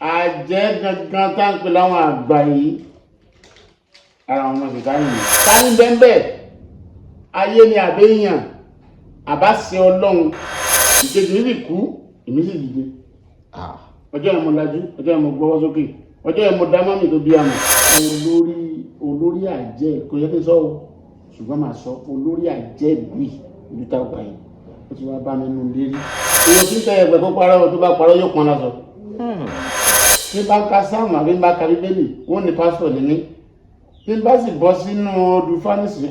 àjẹ́ gangan tá ń pè láwọn àgbà yìí ara wọn sì ká yìí ká ní bẹ́ẹ̀ ayé ni àbẹ́yàn àbáṣe ọlọ́run ìkejì níbi kú èmi sì dìde ọjọ́ yẹn mo lajú ọjọ́ yẹn mo gbọ́wọ́ sókè ọjọ́ yẹn mo dá mọ́mì tó bí àmọ́ olórí àjẹ́ kò yẹ kí n sọ o ṣùgbọ́n màá sọ olórí àjẹ́ ìlú ìlú tá a gbà yìí ó ti wá bá mi nù lérí èèyàn tí ń tẹ ẹgbẹ́ kó parọ́ tó bá parọ́ yóò pọn lásọ. bí bá ń ka sáàmù àbí bá ka bíbélì wọ́n ní pásítọ̀ ní mí bí bá sì bọ́ sínú odù fánísì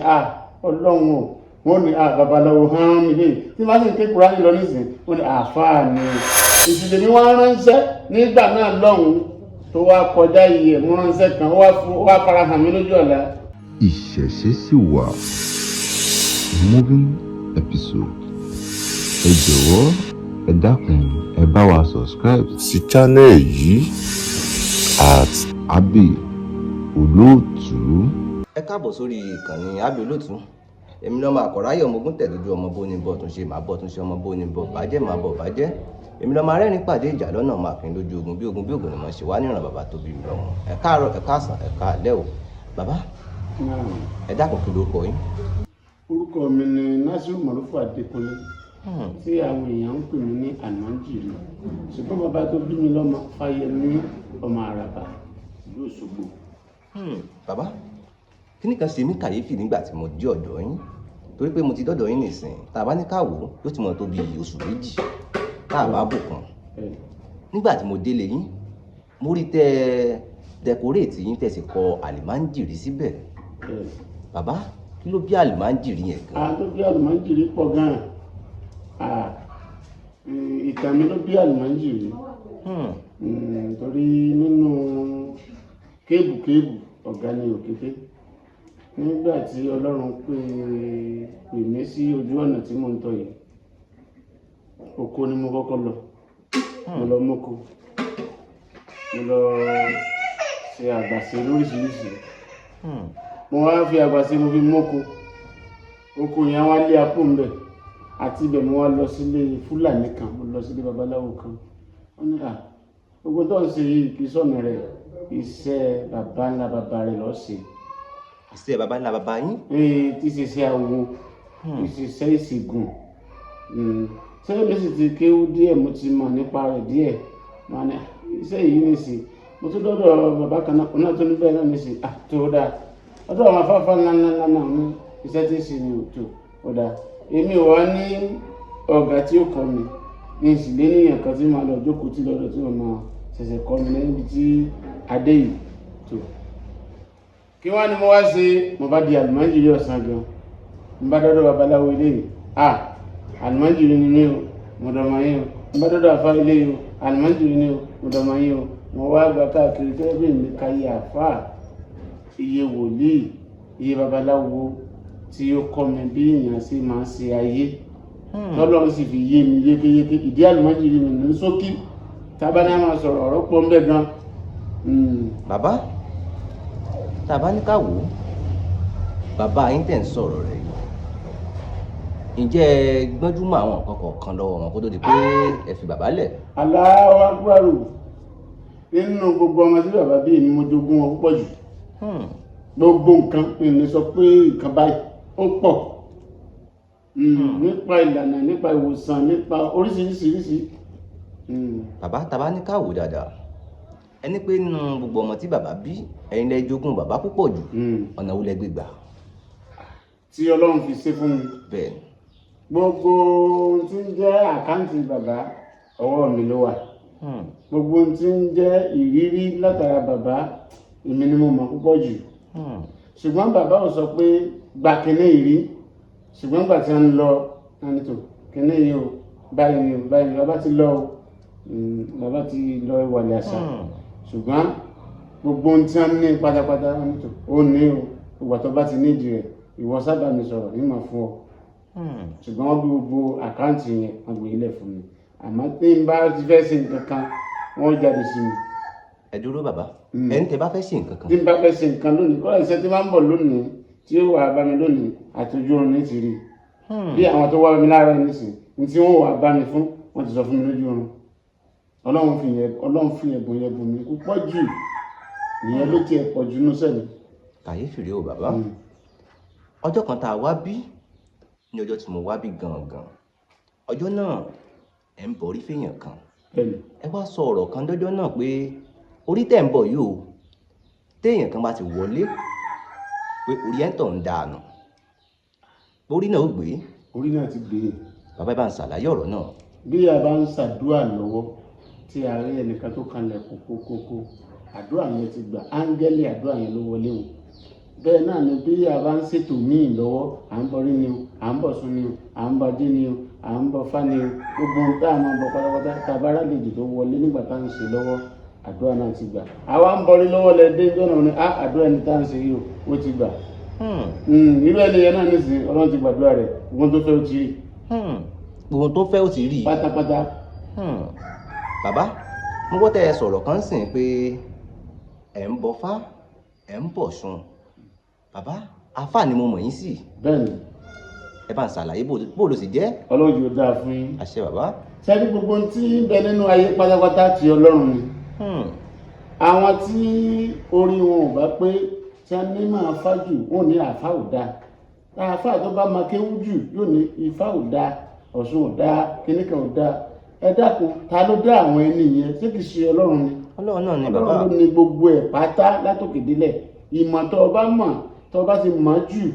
ọlọ́run o wọ́n ní babaláwo hàn mí lé tí bá sì ń ké Kùránì lọ nísìn wọ́n ní àáfàá ni ìdílé mi wá ránṣẹ́ nígbà náà lọ́hùn tó wá kọjá iye mú ránṣẹ́ kan ó wá fara hàn mí lójú ọ̀la. Ìṣẹ̀ṣe sì wà moving episode ẹ jọ̀wọ́ ẹ dákun ẹ bá wa subscribe sí channel yìí at Abbey Olóòtú. Ẹ káàbọ̀ sórí ìkànnì Abbey Olóòtú. Èmi náà máa kọ̀ráyọ̀ ọmọ ogun tẹ̀lójú ọmọ bóni bọ̀ tún ṣe máa bọ̀ tún ṣe ọmọ bóni bọ̀ bàjẹ́ máa bọ̀ bàjẹ́. Èmi náà máa rẹ́rìn pàdé ìjà lọ́nà máa fi lójú ogun bí ogun ni mo ṣe wá níran bàbá tó bí mi lọ́mọ. Ẹ káàárọ̀ ẹ káàsán ẹ káalẹ́ o. Bàbá ẹ dákun kí lórúkọ yín. Orúkọ mi ni Nasiru Marufu Adékúnlé tí àwọn èèyàn ń pè mí ní Ànájìrì ṣùgbọ́n bàbá tó bí mi lọ́mọ Fáyẹmí ọmọ Àràbà ìlú Òṣogbo. Bàbá kíní kan ṣe mí kàyéfì nígbà tí mo dé ọ̀dọ̀ yín torí pé mo ti dọ́dọ̀ yín nìsín tá a bá ní káwò yóò ti mọ̀ tó bí oṣù méjì tá a bá bò kan. Nígbà tí mo délé yín mo rí tẹ́ dẹkóréètì yín tẹ̀sí kọ àlìmáńjìrì síbẹ̀. Bàbá kí ló bí àlìmáńjìrì yẹn gan? Tó bí àlìmáńjìrì pọ̀ gan-an ìtàn mi ló bí àlìmáńjìrì torí nínú kébùkébù ọ̀gá ni òkété nígbà tí Ọlọ́run pè mí sí ojú ọ̀nà tí mo ń tọ̀ yìí oko ni mo kọ́kọ́ lọ mo lọ mọ́kọ mo lọ ṣe àgbàṣe lóríṣiríṣi mo wá fi àgbàṣe mo fi mọ́kọ oko yẹn wá lé apò ń bẹ̀ àti ibẹ̀ mo wá lọ sílé Fúlàní kan mo lọ sílé babaláwo kan wọ́n ní gbogbo tó ń ṣe yìí kì í sọ̀nà rẹ̀ iṣẹ́ bàbá ńlá bàbá rẹ̀ lọ́ọ́ ṣe. Iṣẹ́ bàbá ńlá bàbá yín? Tí ṣe ṣe àwo tí ṣe ìṣègùn sẹ́yìn mi sì ti kéwú díẹ̀ mo ti mọ̀ nípa rẹ̀ díẹ̀ wọn ni iṣẹ́ yìí ní sí mo tún dọ́dọ̀ bàbá kan náà tó níbẹ̀ náà ní sí tó dáa ọdún àwọn afáfá ńláńlá náà ní iṣẹ́ tí ń ṣe ní òtò ó dáa èmi ò wá ní ọ̀gá tí ó kọ́ mi ní ìsìlẹ̀ níyàn kan tí màá lọ jókòó tí lọ́dọ̀ tí wọ́n máa ṣẹ̀ṣẹ̀ kọ́ mi níbi tí adé yìí tó kí wá ni mo wá ṣe mo bá di àlùmáńjìrì ọ̀sán gan mo bá dọ́dọ̀ babaláwo ilé yìí àlùmáńjìrì ni mí o mo dọ̀mọ̀ yín o mo bá dọ́dọ̀ àfá ilé yìí o àlùmáńjìrì ni o mo dọ̀mọ̀ yín o mo wá gba káàkiri tẹ́lẹ̀ bí mi ka iye àfá iye wòlíì iye babaláwo tí ó kọ́ mi bí èèyàn sì máa ń ṣe ayé tọ́lọ́run sì fi yé mi yékéyéké ìdí àlùmáńjìrì mi ní ṣókí tábà ní a máa sọ̀rọ̀ ọ̀rọ̀ pọ̀ ń bẹ gan. Bàbá tá a bá ní ká wò ó bàbá yín tẹ̀ ń sọ̀rọ̀ rẹ̀ yìí ǹjẹ́ ẹ gbọ́njúmọ́ àwọn nǹkan kọ̀ọ̀kan lọ́wọ́ wọn kó tó di pé ẹ fi bàbá lẹ̀? Allahu Akbar nínú gbogbo ọmọ tí bàbá bí èmi mo jogún wọn púpọ̀ jù gbogbo nǹkan èmi sọ pé nǹkan báyìí ó pọ̀ nípa ìlànà nípa ìwòsàn nípa oríṣiríṣiríṣi. Bàbá tá a bá ní ká wò dáadáa ẹni pé nínú gbogbo ọmọ tí bàbá bí ẹ̀yin lẹ jogún bàbá púpọ̀ jù ọ̀nà wo lẹ gbé gbà? Tí Ọlọ́run fi ṣe fún mi. Bẹ́ẹ̀ gbogbo ohun tí ń jẹ́ àkáǹtì bàbá ọwọ́ mi ló wà gbogbo ohun tí ń jẹ́ ìrírí látara bàbá èmi ni mo mọ̀ púpọ̀ jù ṣùgbọ́n bàbá ò sọ pé gba kíní ìrí ṣùgbọ́n gbà tí wọ́n ń lọ ẹnìtò kíní yìí o báyìí ni o báyìí ni bàbá ti lọ o bàbá ti lọ ìwàlẹ̀ àṣà ṣùgbọ́n gbogbo ohun tí wọ́n ní pátápátá ẹnìtò ó ní o ìwà tó bá ti nídìí rẹ̀ ìwọ sábà mi sọ̀rọ̀ ní màá fún ọ ṣùgbọ́n wọ́n bí gbogbo àkáǹtì yẹn wọ́n gbé ilẹ̀ fún mi àmọ́ tí n bá ti fẹ́ ṣe nǹkan kan wọ́n jáde sí mi. Ẹ dúró bàbá ẹni tẹ́ bá fẹ́ ṣe nǹkan kan. tí n bá fẹ́ ṣe nǹkan lónìí kọ́lá iṣẹ́ tí máa ń bọ̀ lónìí tí ó wà bá mi lónìí àtọ́jú oorun ní ti rí bí àwọn tó wá mi lára nísìn ní tí wọ́n wà bá mi fún wọ́n ti sọ fún mi lójú oorun ọlọ́run fi ẹ̀bùn yẹn bùn mí púpọ̀ jù ìyẹn ló tiẹ̀ pọ̀ jù nú sẹ́ni. kàyéfì rèé o bàbá ọjọ́ kan tá a wá bí ní ọjọ́ tí mo wá bí gangan ọjọ́ náà ẹ̀ ń bọ̀rí fèèyàn kan ẹ wá sọ ọ̀rọ̀ kan lọ́jọ́ náà pé orí tẹ̀ ń bọ̀ yìí o téèyàn kan bá ti wọlé pé orí ẹ̀ ń tọ̀ ń dànù orí náà ó gbé. orí náà ti gbé. bàbá ẹ bá ń ṣàlàyé ọ̀rọ̀ náà. bí a bá ń ṣàdúrà lọ́wọ́ tí a rí ẹnìkan tó kanlẹ̀ kókókókó àdúrà yẹn ti gbà áńgẹ́lì àdúrà yẹn ló wọlé o. bẹ́ẹ̀ náà ni bí a bá ń ṣètò míì lọ́wọ́ à ń bọrí ni o à ń bọ̀ sún ni o à ń bọdé ni o à ń bọ̀ fá ni o gbogbo ohun tá a máa bọ̀ pátápátá tàbára lè dì tó wọlé nígbà tá à ń ṣe lọ́wọ́ àdúrà náà ti gbà. àwa ń bọrí lọ́wọ́ lẹ dé jọ́nà ni àdúrà ẹni tá à ń ṣe yìí o ó ti gbà. irú ẹni yẹn náà nísìnyí ọlọ́run ti gbàdúrà rẹ̀ gbogbo tó fẹ́ ó ti rí. gbogbo tó fẹ́ ó ti rí. pátápátá. bàbá mo gbọ́ tẹ́ ẹ sọ̀rọ̀ kan sìn pé ẹ̀ ń bọ fá ẹ̀ ń bọ̀ sun bàbá àfáà ni mo mọ̀ yín sí. bẹ́ẹ̀ni. ẹ bá ń ṣàlàyé bó ló sì jẹ́. ọlọ́run yóò dáa fún yín. àṣẹ bàbá. sẹ́ni gbogbo tí ń bẹ nínú ayé pátápátá ti ọlọ́run ni. àwọn tí orí wọn ò bá pé tí a ní máa fá jù wọn ò ní àfá ò dáa àfá tó bá máa kéwú jù yóò ní ifá ò dáa ọ̀ṣun ò dáa kíníkan ò dáa ẹ dákun ta ló dá àwọn ẹni yẹn ṣé kìí ṣe ọlọ́run ni. ọlọ́run náà ni bàbá. ọlọ́run ló ní gbogbo ẹ̀ pátá látòkè délẹ̀ ìmọ̀ tó o bá mọ̀ tó o bá ti mọ̀ jù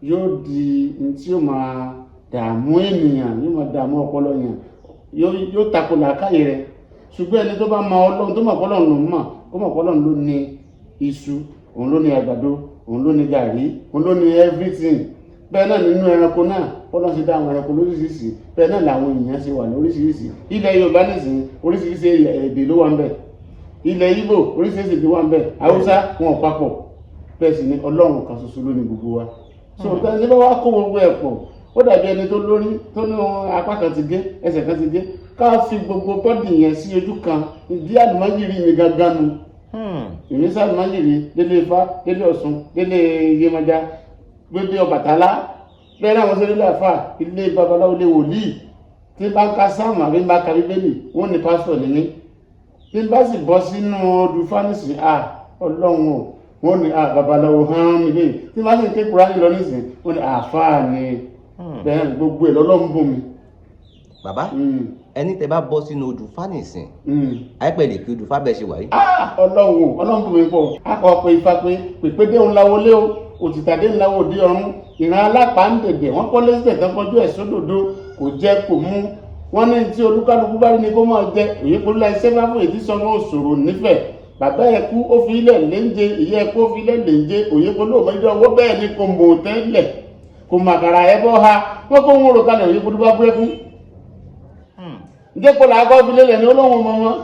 yóò di ní tí yóò máa dààmú ènìyàn yóò máa dààmú ọpọlọ yẹn yóò tako làákàyè rẹ̀ ṣùgbọ́n ẹni tó bá mọ̀ ọlọ́run tó mọ̀ ọpọlọ́run ló mọ̀ ó mọ̀ ọpọlọ́run ló ní iṣu òun ló ní àgbàdo òun ló ní gàrí òun ló ní everything bẹ́ẹ̀ náà nínú ẹranko náà ọlọ́run ṣe dá àwọn ẹranko lóríṣiríṣi bẹ́ẹ̀ náà làwọn èèyàn ṣe wà lóríṣiríṣi ilẹ̀ yorùbá nìsín oríṣiríṣi èdè ló wà ń bẹ̀ ilẹ̀ Ìgbò oríṣiríṣi èdè wà ń bẹ̀ haúsá wọn ò papọ̀ bẹ́ẹ̀ sì ni ọlọ́run kan ṣoṣo ló ní gbogbo wa so ní bá wá kó gbogbo ẹ̀ pọ̀ ó dàbí ẹni tó lórí tó ní apá kan ti gé ẹsẹ̀ kan ti gé ká fi gbogbo bọ́dì yẹn sí ojú kan ìdí àlùmájìrì mi gangan nu ìrísí àlùmájìrì délé Ifá délé Ọ̀ṣun délé Yemọja gbédé Ọbàtálá bẹ́ẹ̀ náà wọ́n ṣe délé àfà ilé babaláwo lé wòlíì tí bá ń ka sáàmù àbí ń bá ka bíbélì wọ́n ní pásítọ̀ ní mí tí bá sì bọ́ sínú odù fánísì ọlọ́run o wọ́n ní babaláwo hàn mí lé tí bá sì ń ké Kùránì lọ nísìn wọ́n ní àfáà ni bẹ́ẹ̀ gbogbo ẹ̀ lọ́lọ́run bò mí. bàbá ẹni tẹ bá bọ́ sínú odù fánísìn àìpẹ́ lè kí odù fábẹ́ ṣe wáyé. ọlọ́run bò mí pọ̀ akọ pé ifá pé pèpédé ńlá wọlé o òtítàdé ńlá òde ọ̀run ìran alápá ń dẹ̀dẹ̀ wọ́n kọ́ lẹ́sẹ̀ tán kọjú ẹ̀ sódòdó kò jẹ́ kò mú wọ́n ní tí olúkálukú bá rí ni kó máa jẹ èyí polú ẹsẹ̀ máa fún èdè sọmọ òṣòro nífẹ̀ẹ́ bàbá ẹ̀ kú ó fi ilẹ̀ léńjẹ ìyá ẹ̀ kú ó fi ilẹ̀ léńjẹ òye polú òmọdé ọwọ́ bẹ́ẹ̀ ni kò mọ̀ tẹ́lẹ̀ kò màkàrà ẹ̀ bọ́ ha wọ́n kó ń wúro kalẹ̀ òye polú bá bú ẹkún ǹjẹ́ kó làákọ́ fi lélẹ̀ ní olóhùn ọmọ wọn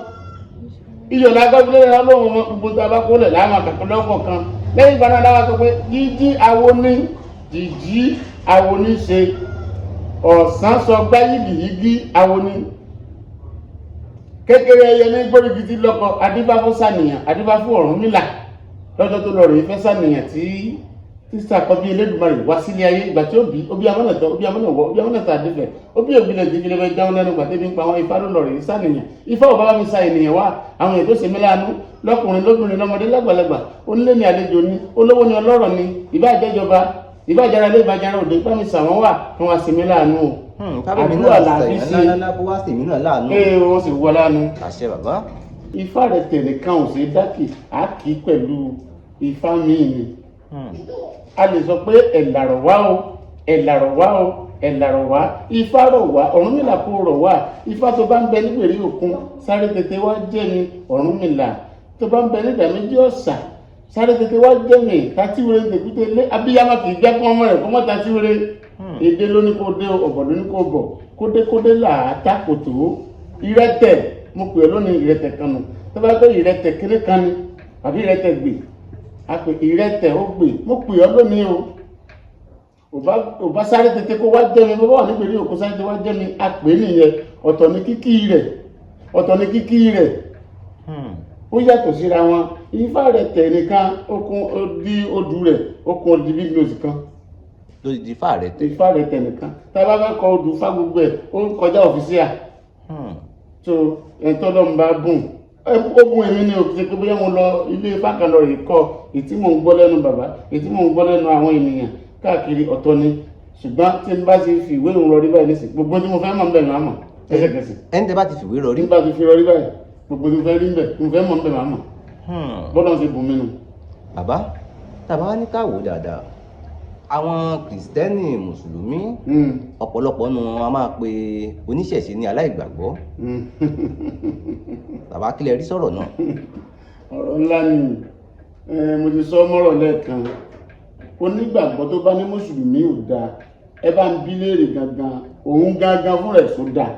iyọ̀ làákọ́ fi lélẹ̀ ní olóhùn ọmọ gbogbo tá a bá kó lẹ̀ láàmà kàkọ́ lọ́kọ̀ kan lẹ́yìn ìgbà náà dáwà sọ pé jíjí awo ní jìjí awo ní ṣe ọ̀sán sọ gbá yìgìyìgì awo ní kékeré ẹyẹ ní gbórígidì lọ́kọ adífáfó sànìyàn adífáfó Ọ̀rúnmìlà lọ́jọ́ tó lọ rèé fẹ́ sànìyàn tí sàkọ́bí Elédùmarè wá sílé ayé ìgbà tí ó bí amọ́nàtọ̀ ó bí amọ́nàwọ́ ó bí amọ́nàtọ̀ àdífẹ̀ ó bí òbílẹ̀ ìdíkìlẹ̀ bẹ jáwọn lẹ́nu gbàtẹ́ bí ń pa àwọn ifá ló lọ rèé sànìyàn ifá ò bá mi sa ènìyàn wá àwọn ètò ìsẹ̀mí láàánú lọ́kùnrin lóbìnrin lọ́mọdé lágbàlagbà onílé ni àlejò ni olówó ni ọlọ́rọ̀ ni ìbájẹ́jọba ìbájára ilé ìbájára òde bá mi sàwọn wà fún wa sẹ̀mí láàánú o àdúrà làbí sí wọ́n sì wọ láàánú. àṣẹ bàbá. ifá rẹ̀ tẹ̀lé kan ò sí dákì á kì í pẹ̀lú ifá míì ni a lè sọ pé ẹ̀làrọ̀ wá o ẹ̀làrọ̀ wá o ẹ̀làrọ̀ wá ifá rọ̀ wá Ọ̀rúnmìlà kò rọ̀ wá ifá tó bá ń bẹ nígbèrè òkun sáré tètè wá jẹ́ mi Ọ̀rúnmìlà tó bá ń bẹ nígbà méjì ọ̀sà sáré tètè wá jẹ́ mi tatíwèrè tèkúté lé abíyámá kì í jẹ́ kí wọ́n mọ̀ rẹ̀ kó mọ́ tatíwèrè èdè ló ní kó dé ọ̀bọ̀ ló ní kó bọ̀ kódékódé là á takòtò ìrẹtẹ̀ mo pè ọ́ lónìí ìrẹtẹ̀ kan nù tó bá pẹ́ ìrẹtẹ̀ kéré kan ni àbí ìrẹtẹ̀ gbè àpè ìrẹtẹ̀ ó gbè mo pè ọ́ lónìí ò bá sáré tètè kó wá jẹ́ mi bó bá wà nígbèrè òkú sáré tètè wá jẹ́ mi àpè nìyẹn ọ̀tọ̀ ní kíkí rẹ̀ ó yàtọ̀ síra wọn ifá rẹ̀ tẹ̀ nìkan okun di odù rẹ̀ okun odi big nose kan lórí di ifá rẹ̀ tẹ̀ nìkan tá a bá fẹ́ kọ odù fá gbogbo ẹ̀ ó kọjá ọ̀fíṣíà so ẹ̀tọ́lọ́ ń bá bùn ó bùn èmi ní òkè pé bóyá mo lọ ilé fákànlọ rè kọ́ ètí mò ń gbọ́ lẹ́nu bàbá ètí mò ń gbọ́ lẹ́nu àwọn ènìyàn káàkiri ọ̀tọ̀ ni ṣùgbọ́n tí n bá ti fi ìwé ìrùn rọrí báyìí nísìnyí gbogbo tí mo fẹ́ mọ̀ ń bẹ̀ máa mọ̀ ẹsẹ̀kẹsẹ̀. ẹni tẹ́ bá ti fìwé rọrí. tí n bá ti fi rọrí báyìí gbogbo tí mo fẹ́ rí ń bẹ̀ mo fẹ́ mọ̀ ń bẹ̀ máa mọ̀ bọ́dọ̀ ṣe bùn mí nu. bàbá tàbá wá ní káwò dáadáa àwọn kìrìsìtẹ́nì mùsùlùmí ọ̀pọ̀lọpọ̀ nu wọn a máa pe oníṣẹ̀ṣe ní aláìgbàgbọ́ bàbá kílẹ̀ rí sọ̀rọ̀ náà. ọ̀rọ̀ ńlá ni mo ti sọ mọ́rọ̀ lẹ́ẹ̀kan onígbàgbọ́ tó bá ní mùsùlùmí ò dáa ẹ bá ń bí léèrè gangan òun gangan fún rẹ̀ tó dáa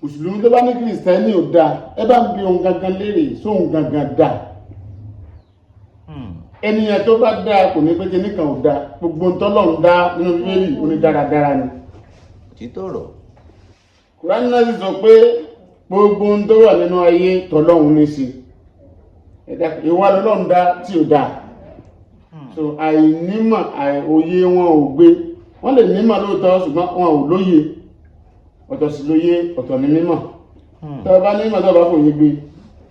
mùsùlùmí tó bá ní kìrìsìtẹ́nì ò dáa ẹ bá ń bí òun gangan léèrè sóun gangan dáa ènìyàn tó bá dáa kò ní pé kíní kan ò dáa gbogbo ntọ́lọ́run dá nínú bíbélì ó ní dáradára ni. òtítọ́ ọ̀rọ̀. Kùránì náà sì sọ pé gbogbo ohun tó wà nínú ayé tọ́lọ́run ní sí ìwà lọ́lọ́run dá tí ò dáa so àìnímọ̀ òye wọn ò gbé wọ́n lè nímọ̀ lóòótọ́ ṣùgbọ́n wọn ò lóye ọ̀tọ̀ sí lóye ọ̀tọ̀ ní mímọ̀ tó bá nímọ̀ tó bá fòye gbé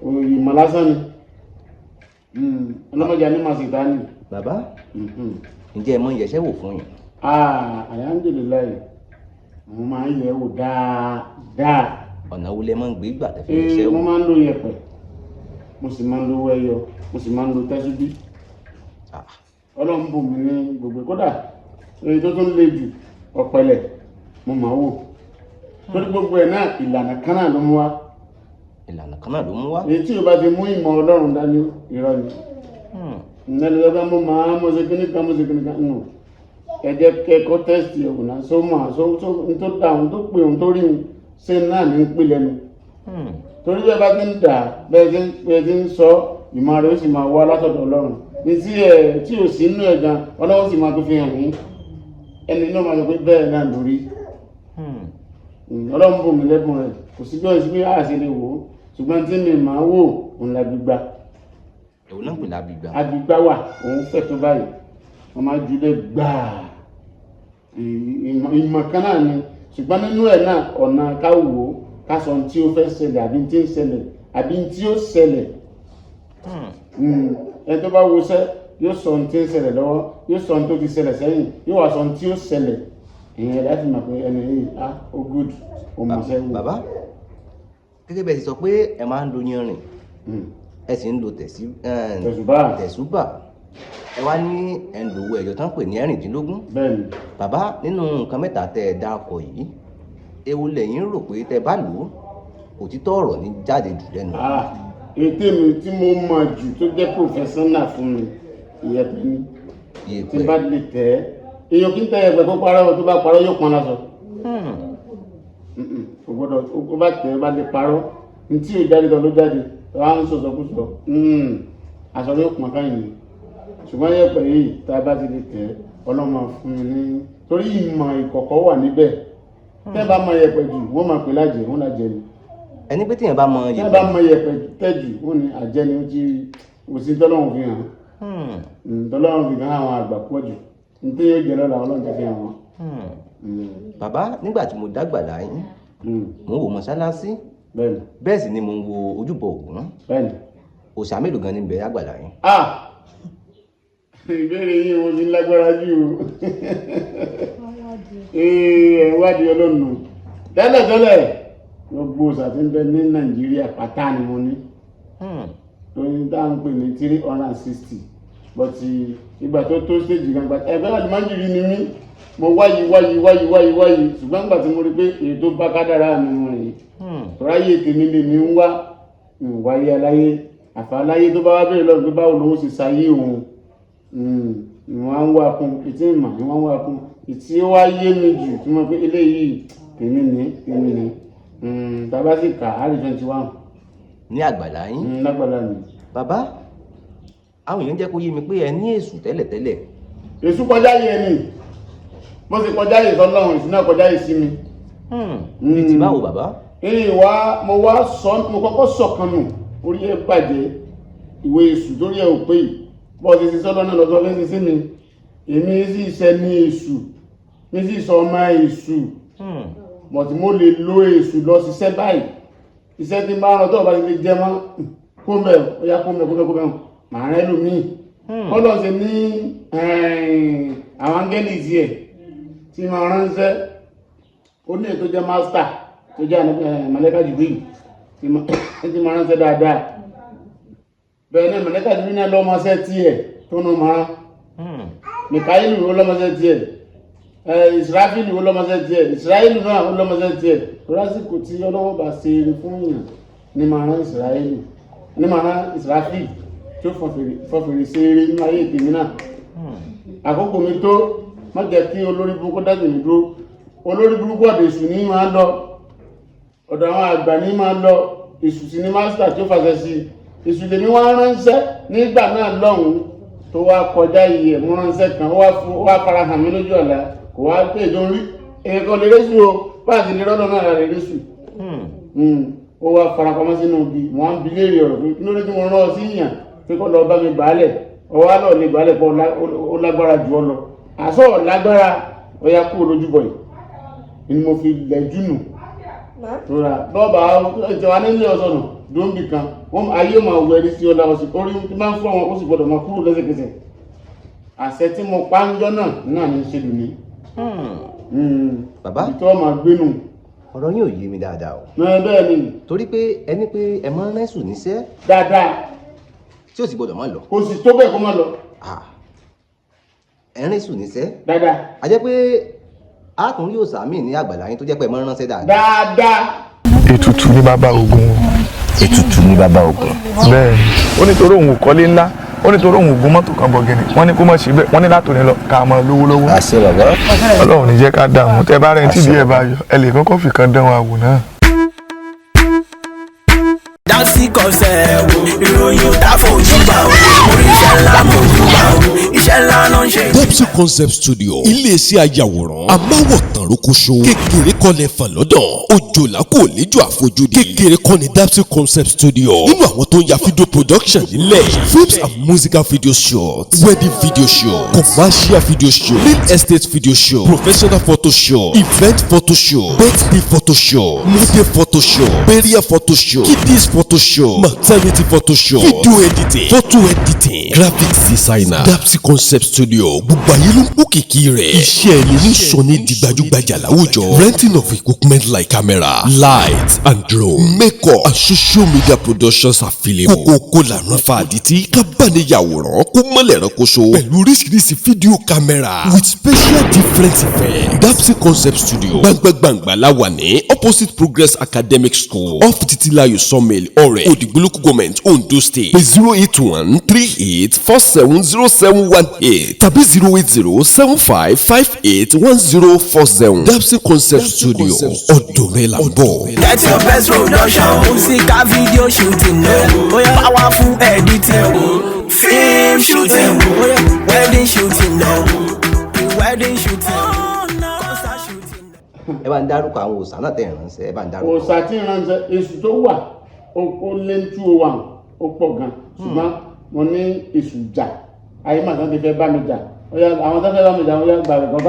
òye mọ̀ lásán ni ọlọ́mọdé anímọ̀ sí ìta ni. bàbá ǹjẹ́ ẹ mọ ìyẹ̀ṣẹ́ wò fún yín. alhamdulilayi mo máa ń yẹ̀ wò dáadáa. ọ̀nà wo lẹ máa ń gbé gbà tẹ̀fẹ́ ìyẹ̀ṣẹ́ wò. mo máa ń lo yẹ̀pẹ̀ mo sì máa ń lo ẹyọ mo sì máa ń lo tẹ́síbí. ọlọ́run bò mí ní gbogbo kódà èyí tó tún le jù ọ̀pẹ̀lẹ̀ mo máa wò torí gbogbo ẹ̀ náà ìlànà kan náà ló mú wá. ìlànà kan náà ló mú wá. èyí tí o bá ti mú ìmọ̀ ọlọ́run dání irọ́ ni. ìnáwó lọ́gbà mo máa mo ṣe kíní kan nù ẹ jẹ́ kẹ́kọ̀ọ́ tẹ́sítì ọ̀hún náà só máa só tó dá òun tó pè òun tó rí òun ṣé náà ní ń pè lẹ́nu. torí bẹ́ẹ̀ bá ti ń dà bẹ́ẹ̀ ti ń sọ ìmọ̀ rẹ̀ ó sì máa wá látọ̀dọ̀ ọlọ́run ní tí ò sí inú ẹ̀ gan ọlọ́run sì máa tó fi hàn yín ẹni náà máa sọ pé bẹ́ẹ̀ náà lórí ọlọ́run bò mí lẹ́bùn rẹ̀ kò sí bí wọ́n ti bí àṣẹ lè wò ó ṣùgbọ́n tí mi máa wò òun la gbígbà. èwo náà ń pè lábìgbà. agbígbà wà òun fẹ̀ tó báyìí wọ́n máa jùlẹ̀ gbàá ìmọ̀ kan náà ni ṣùgbọ́n nínú ẹ̀ náà ọ̀nà ká wò ó ká sọ ohun tí ó fẹ́ ṣẹlẹ̀ àbí tí ń ṣẹlẹ̀ àbí tí ó ṣẹlẹ̀ ẹ tó bá wọṣẹ́ yóò sọ ohun tí ń ṣẹlẹ̀ lọ́wọ́ yóò sọ ohun tó ti ṣẹlẹ̀ sẹ́yìn yóò wá sọ ohun tí ó ṣẹlẹ̀ ìyẹn láti mọ̀ pé ẹni yìí ó good ó mọ̀ ṣẹ́ wò. bàbá gẹ́gẹ́ bẹ́ẹ̀ ti sọ pé ẹ máa ń lo yanrìn ẹ sì ń lo tẹ̀sùbà ẹ wá ní ẹ ń lo owó ẹ̀yọ̀ tán pè ní ẹ̀rìndínlógún. bẹ́ẹ̀ni. bàbá nínú nǹkan mẹ́ta tẹ́ ẹ dákọ yìí èwo lẹ̀yin rò pé tẹ́ bá lò ó òtítọ́ ọ̀rọ̀ ní jáde jù lẹ́nu. ètè mi tí mo mọ̀ jù tó jẹ́ professional fún mi ìyẹ̀pẹ̀ ni tí bá lè tẹ̀ ẹ́ èèyàn kí n tẹ ẹ̀pẹ̀ kó parọ́ tó bá parọ́ yóò pọn lásọ. kò gbọ́dọ̀ ó bá tẹ̀ ẹ́ bá lè parọ́ ní tí yóò jáde lọ ló jáde tó wá ń sọ̀sọ̀kúsọ aṣọ yóò pọn káyìn ni ṣùgbọ́n yẹ̀pẹ̀ yìí tá a bá ti lè tẹ̀ ẹ́ ọlọ́mọ fún mi ní torí ìmọ̀ ìkọ̀kọ̀ wà níbẹ̀ tẹ́ bá mọ yẹ̀pẹ̀ jù wọ́n máa pè lájẹ̀ wọ́n lájẹ̀ ni. ẹni pé tíyẹn bá mọ yẹ̀pẹ̀. tẹ́ bá mọ yẹ̀pẹ̀ tẹ́ jù wọ́n ní àjẹ́ ni ó ti òsì tọ́lọ́run fi hàn tọ́lọ́run fi hàn àwọn àgbà pọ̀ jù nítorí yóò jẹ́ lọ́la ọlọ́run ti fi hàn wọ́n. bàbá nígbà tí mo dàgbà láyé mo ń wo mọ́sálásí bẹ́ẹ̀ sì ni mo ń wo ojúbọ Ògún òòṣà mélòó gan ni bẹ̀rẹ̀ àgbàlá yín. ìbéèrè yìí wọ́n ti lágbára jù ìwádìí ọlọ́run tẹ́lẹ̀tẹ́lẹ̀ gbogbo òòṣà tí ń bẹ ní Nàìjíríà pátá ni mo ní lóyún tá à ń pè ní 360 but ìgbà tó stage kan gbàtà ẹgbẹ́ àdìmájìrì ni mí mo wáyé ṣùgbọ́n gbà tí mo rí pé èyí tó bá kádàrá mi wọn rèé ráyè tèmi lè mi ń wáyé aláyé àfàláyé tó bá wá bẹ̀rẹ̀ lọ́gbẹ́ báwo lòun sì sáyé òun ìwọ̀n á ń wá kún ìtí ìmọ̀ ìwọ̀n á ń wá kún ìtí ó wá yé mi jù tí mo pé eléyìí tèmi ní tàbá sì kà á rí 21. ní àgbàlá yín. lágbàlá mi. bàbá àwọn èèyàn jẹ́ kó yé mi pé ẹ ní èṣù tẹ́lẹ̀tẹ́lẹ̀. èṣù kọjá yìí ẹni mo sì kọjá yìí sọ́lọ́run èṣù náà kọjá yìí sí mi. ní ti báwo bàbá. mo kọ́kọ́ sọ̀kan nù orí ẹ bàjẹ́ ìwé èṣù lórí ẹ ò pé yìí bọ́ọ̀sì ti sọ́lọ́ náà lọ́sọ́ fẹ́ sí mi èmi sì ṣe ní èṣù mi sì sọ ọmọ èṣù mọ̀tí mo lè lo èṣù lọ ṣiṣẹ́ báyìí iṣẹ́ tí bá rán tó bá ti lè jẹ mọ́ kó mẹ́ ó yá kó mẹ́ màá rẹ́ lómìn kọ́lọ̀ ṣe ní àwọn áńgẹ́lì tiẹ̀ tí máa ránṣẹ́ ó ní ètò jẹ́ mástà tó jẹ́ màlẹ́kà Jibril tí máa ránṣẹ́ dáadáa bẹ́ẹ̀ náà màlẹ́kà Jibril náà lọ́mọṣẹ́ tiẹ̀ tó nù máa Mikaílù ló lọ́mọṣẹ́ tiẹ̀ Israfílù ló lọ́mọṣẹ́ tiẹ̀ Israẹli náà ló lọ́mọṣẹ́ tiẹ̀ lásìkò tí Ọlọ́run bá ṣe eré fún yàn ní máa rán Israẹli ní máa rán Israfílù tí ó fọ̀fèrè ṣe eré nínú ayé ìpèmí náà àkókò mi tó má jẹ́ kí olórí burúkú dájú mi dúró olórí burúkú ọ̀dọ̀ èṣù ní máa lọ ọ̀dọ̀ àwọn àgbà ní máa lọ èṣù sí ní mástà tí ó fàṣẹ sí èṣù lèmi wá ránṣẹ́ nígbà náà lọ́hùn-ún tó wá kọjá iye mú ránṣẹ́ kan ó wá fara hàn mí lójú ọ̀la kò wá pé èdè orí èèkan lè rẹ́sù o báàsì lè rọ́dọ̀ náà lè rẹ́sù ó wá fara pamọ́ sínú ibi wọ́n á bi léèrè ọ̀rọ̀ pé kí ló dé tí mo rán ọ sí yàn pé kó lọ bá mi gbàálẹ̀ ọwọ́ náà lè gbàálẹ̀ pọ̀ ó lágbára jù ọ lọ àṣọ lágbára ọya kú olójúbọ̀ yìí ni mo fi lẹ́jú nù rọra lọ́ọ̀bà ìjọba nílé ọ̀sọ̀nù dóńbì kan wọ́n ayé máa wọ ẹni sí ọlá ọ̀sìn orí tí máa ń fọ́ wọn ó sì gbọ́dọ̀ máa kúrò lẹ́sẹ̀kẹsẹ̀ àṣẹ tí mo pa ń jọ́ náà ní ṣe lù mí. bàbá ìtọ́ máa gbénu. ọ̀rọ̀ yín ò yé mi dáadáa o. bẹ́ẹ̀ ni. torí pé ẹni pé ẹ máa ń rẹ́sùn níṣẹ́. dáadáa. tí ò sì gbọ́dọ̀ máa lọ. kò sì tó bẹ́ẹ̀ kó máa lọ. ẹ ń rẹ́sùn níṣẹ́. dáadáa. a jẹ́ pé a tún rí òòṣà míì ní àgbàlá yín tó jẹ́ pé ẹ máa ń ránṣẹ́ dáadáa. dáadáa. ètùtù ní bàbá Ògún. ètùtù ní bàbá Ògún. bẹ́ẹ̀ ó nítorí òun kọ́lé ńlá ó nítorí òun gun mọ́tò kan bọ̀gẹ̀nì wọ́n ní kó mọ̀ síbẹ̀ wọ́n ní látòní lọ ká mọ́ lówó lọ́wọ́. àṣẹ bàbá. Ọlọ́run ní jẹ́ ká dààmú tẹ́ bá rẹ̀ tí díẹ̀ bá yọ ẹ lè kọ́kọ́ fi kan dán wa wò náà. Dapsy Concept ìròyìn tá fojú bá o orí iṣẹ́ ńlá fojú bá o iṣẹ́ ńlá náà ń ṣe. Dapsy Concept Studio iléeṣẹ́ ayàwòrán amáwòtán rókóṣó kékeré kọ́lẹ̀ fàn lọ́dọ̀ òjòlá kò léjò àfojúdi kékeré kọ́ni Dapsy Concept Studio nínú àwọn tó ń ya video production nílẹ̀ films and musical video shots wedding video show commercial video show real estate video show professional photo show event photo show birthday photo show model photo show burial photo show kiddies photo show maternity photo show video editing photo editing graphics designer Dapsy Concept Studio gbogbo ayé ló ń kó kìkì rẹ̀ iṣẹ́ ẹni ní sọ ní di gbajúgbajà láwùjọ renting of equipment like camera light and drone makeup and social media productions available kókó làrán fàdítì kábàániyàwòrán kó mọ́lẹ̀ ránkoṣo pẹ̀lú oríṣiríṣi fídíò camera with special different effects Dapsy Concept Studio gbàngbàngbà láwà ní opposite Progress Academic School off Titilayo Sawmill ọ̀rẹ́ Òdìgbòlókù Government Ondo State pé 08138470718 tàbí 08075581040 Dapsy Concept Studio ọ̀dọ̀ rẹ̀ là ń bọ̀. Get your best production musical video shooting powerful editing film shooting wedding shooting wedding shooting concert shooting. ẹ bá ń dárúkọ àwọn òòṣà náà tẹ̀ ń ránṣẹ́ ẹ bá ń dárúkọ. òòṣà tí ń ránṣẹ́ èṣù tó wà ó lé ní 201 ó pọ̀ gan ṣùgbọ́n mo ní èṣù jà ayé màtá ti fẹ́ bá mi jà àwọn tó fẹ́ bá mi jà wọ́n yá gbà rẹ̀ kọ́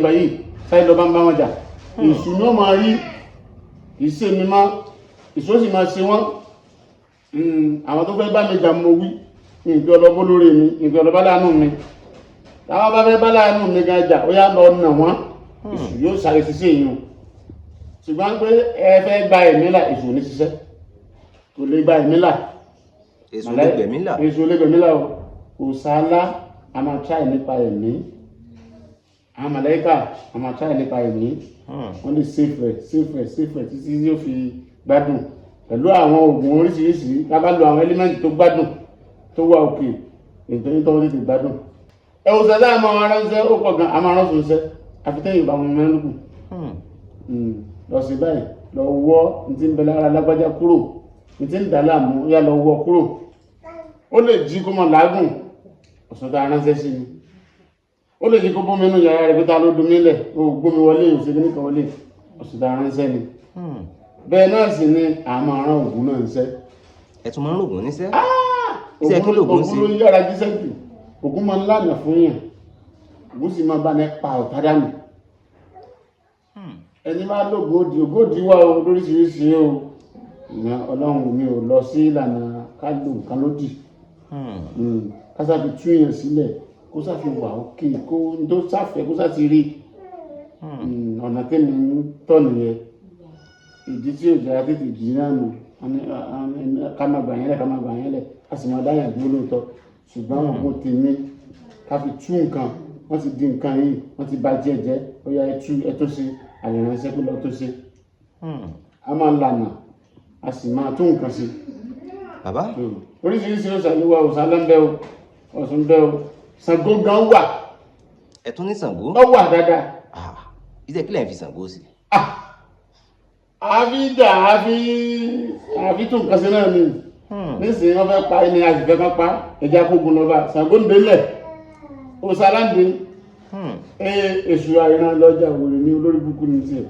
báyìí sáyé lọ bá ń bá wọn jà èṣù ni ó máa rí ìṣe mi má èṣù ó sì máa ṣe wọ́n àwọn tó fẹ́ bá mi jà mo wí nǹkan ọlọ́bó lórí mi nǹkan ọlọ́bá láàánú mi táwọn bá fẹ́ bá láàánú mi gan jà ó yá lọ nà wọ́n èṣù yóò sáré ṣiṣẹ́ èèyàn ṣùgbọ́n pé ẹ fẹ́ gba ẹ̀mí là èṣù ní ṣiṣẹ́ kò lè gba ẹ̀mí là èṣù lè gbẹ̀mí là o òṣàlá a máa tráì nípa ẹ̀mí àwọn màláíkà a máa tráì nípa ẹ̀mí wọ́n lè sèfẹ̀ títí yóò fi gbádùn pẹ̀lú àwọn oògùn oríṣiríṣi lábá lo àwọn ẹlẹ́mẹ̀ntì tó gbádùn tó wà òkè ètò ìtọ́wọ́ tètè gbádùn ẹ òṣàlá àmọ́ aránṣẹ́ ó pọ̀ gan àmọ́ aránṣẹ́ òṣẹ́ àfitẹ́yìn ìbá wọn mẹ́rin lùkù lọ sí báyìí lọ wọ́ ní ti ń bẹ lára lágbájá kúrò ní ti ń dà láàmú yá lọ wọ́ kúrò ó lè jí kó mọ̀ lágùn ọ̀sán tá a ránṣẹ́ sí ni ó lè jí kó bọ́ mẹ́nu yàrá rẹ̀ pé ta ló dùn mílẹ̀ ó gbómi wọlé òṣèlú nìkan wọlé ọ̀sán tá a ránṣẹ́ ni bẹ́ẹ̀ náà sì ni àmọ́ aràn ògùn náà ń ṣẹ́. ẹ tún máa ń rògùn níṣẹ́ iṣẹ́ kí lóògùn sí. ògùn ló yára jíṣẹ́ jù ògùn máa ń lànà fún yàn ògùn sì máa bá ní pa ọ̀tá dànù ẹni máa lògódì ògódì wà o lóríṣiríṣi o ìyẹn ọlọ́run mi ò lọ sí ìlànà ká lò nǹkan lódì ká sáfi tú èèyàn sílẹ̀ kó sáfi wà òkè kó tó sáfẹ́ kó sáfi rí ọ̀nà tẹ́mi ń tọ̀ nìyẹn ìdí tí ò jẹ́ tètè jí náà nù ká máa gbà yẹn lẹ̀ a sì máa dáyà dúró lóòótọ́ ṣùgbọ́n mo tèmi ká fi tú nǹkan wọ́n ti di nǹkan yìí wọ́n ti bàjẹ́ jẹ́ ó yá ẹ tó ṣe àlèrànṣẹ́ pé lọ tó ṣe a máa lànà a sì máa tún nǹkan ṣe. bàbá. oríṣiríṣi ó ṣàlùwà òṣàlẹ́ńbẹ́ o ọ̀ṣun bẹ́ o Ṣàngó gan wà. ẹ tún ní Ṣàngó. ó wà dáadáa. iṣẹ́ kílẹ̀ ń fi Ṣàngó sí. àfi tún nǹkan ṣe náà ni nísìnyí wọ́n fẹ́ pa ẹni àṣìfẹ́ kan pa ẹja kógun lọ́ba Ṣàngó ń délẹ̀ òṣàlàndé èṣù àìrán lọ́jà wòlé ní olórí búkú ní tiẹ̀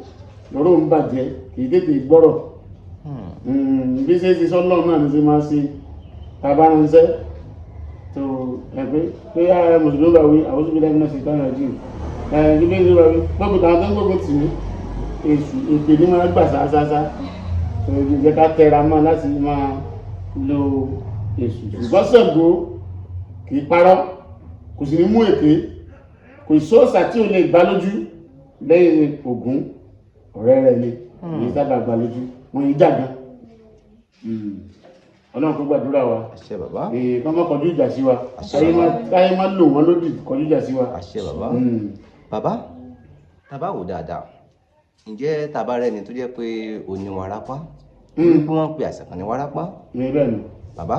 lọ́rọ̀ ń bàjẹ́ kì í tètè gbọ́rọ̀ bí ṣe ti sọ́lọ́ náà ní ṣe máa ṣe tabaránṣẹ́ tó ẹgbẹ́ pé ààrẹ mùsùlùmí bá wí àwọn òṣèlú ẹgbẹ́ ṣe tán ẹ̀jú ẹgbẹ́ ìlú bá wí gbogbo tàwọn tó ń gbogbo tì mí èṣù èpè ní máa gbà sáásá tó jẹ́ ká tẹra mọ́ láti máa lo èṣù ṣùgbọ́n Ṣàngó kì í parọ́ kò sì ní mú èké kò sóòsà tí ò lè gbá lójú lẹ́yìn Ògún ọ̀rẹ́ rẹ̀ ni èyí sábà gbá lójú wọn yìí jàgán Ọlọ́run kó gbàdúrà wa àṣẹ bàbá kọ́ mọ́ kọjú ìjà sí wa káyé má lò wọ́n lódì kọjú ìjà sí wa àṣẹ bàbá. bàbá tàbá wò dáadáa ǹjẹ́ tàbá rẹ̀ ni tó jẹ́ pé òní wárápá bí wọ́n pe àìsàn kan ní wárápá bàbá